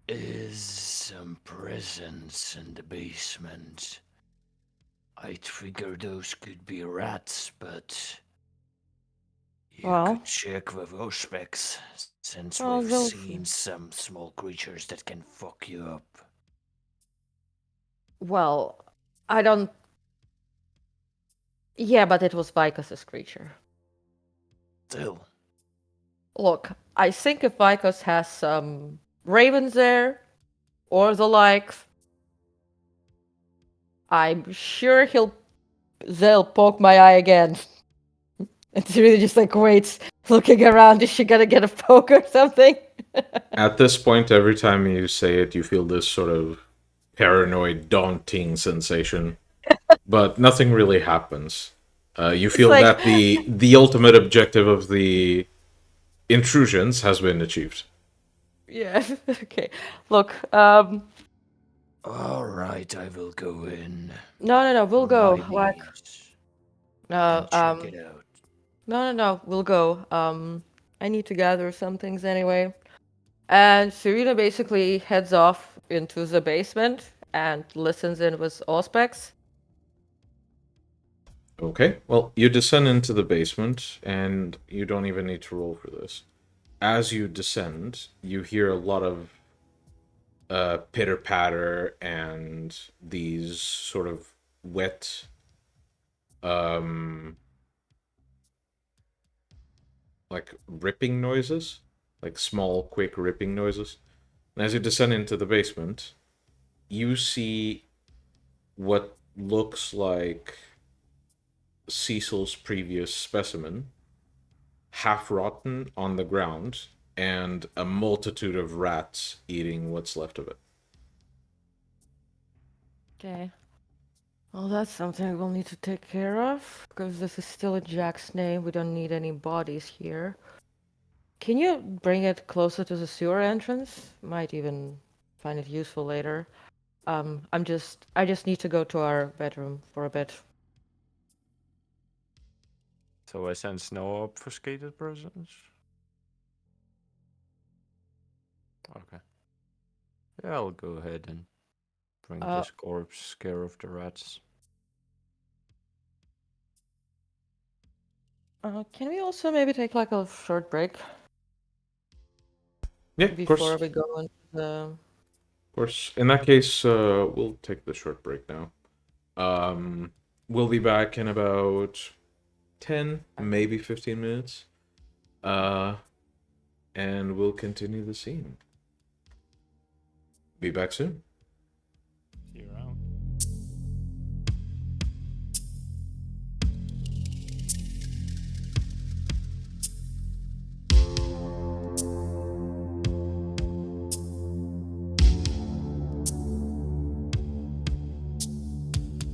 is some presence in the basement. I'd figure those could be rats, but you Well. could check with Auspex, since Well, we've those- seen some small creatures that can fuck you up. Well, I don't. Yeah, but it was Vicus's creature. Still, Look, I think if Vicus has some ravens there, or the like, I'm sure they'll poke my eye again. And Serena just like waits, looking around. Is she gonna get a poke or something? At this point, every time you say it, you feel this sort of paranoid, daunting sensation, but nothing really happens. You It's feel like, that the ultimate objective of the intrusions has been achieved. yeah, okay. Look, All right, I will go in. no, we'll On go. my Like, knees no, and check it out. no, we'll go. I need to gather some things anyway. And Serena basically heads off into the basement and listens in with Auspex. Okay, well, you descend into the basement, and you don't even need to roll for this. As you descend, you hear a lot of pitter patter and these sort of wet, like ripping noises, like small, quick ripping noises. And as you descend into the basement, you see what looks like Cecil's previous specimen, half rotten on the ground, and a multitude of rats eating what's left of it. Okay. Well, that's something we'll need to take care of, because this is still a Jack's name. We don't need any bodies here. Can you bring it closer to the sewer entrance? Might even find it useful later. I just need to go to our bedroom for a bit. So I sense no obfuscated presence. Okay. Yeah, I'll go ahead and bring Uh, this corpse, scare off the rats. Can we also maybe take like a short break Yeah, of course. before we go into the... Of course. In that case, we'll take the short break now. We'll be back in about 10, maybe 15 minutes. And we'll continue the scene. Be back soon.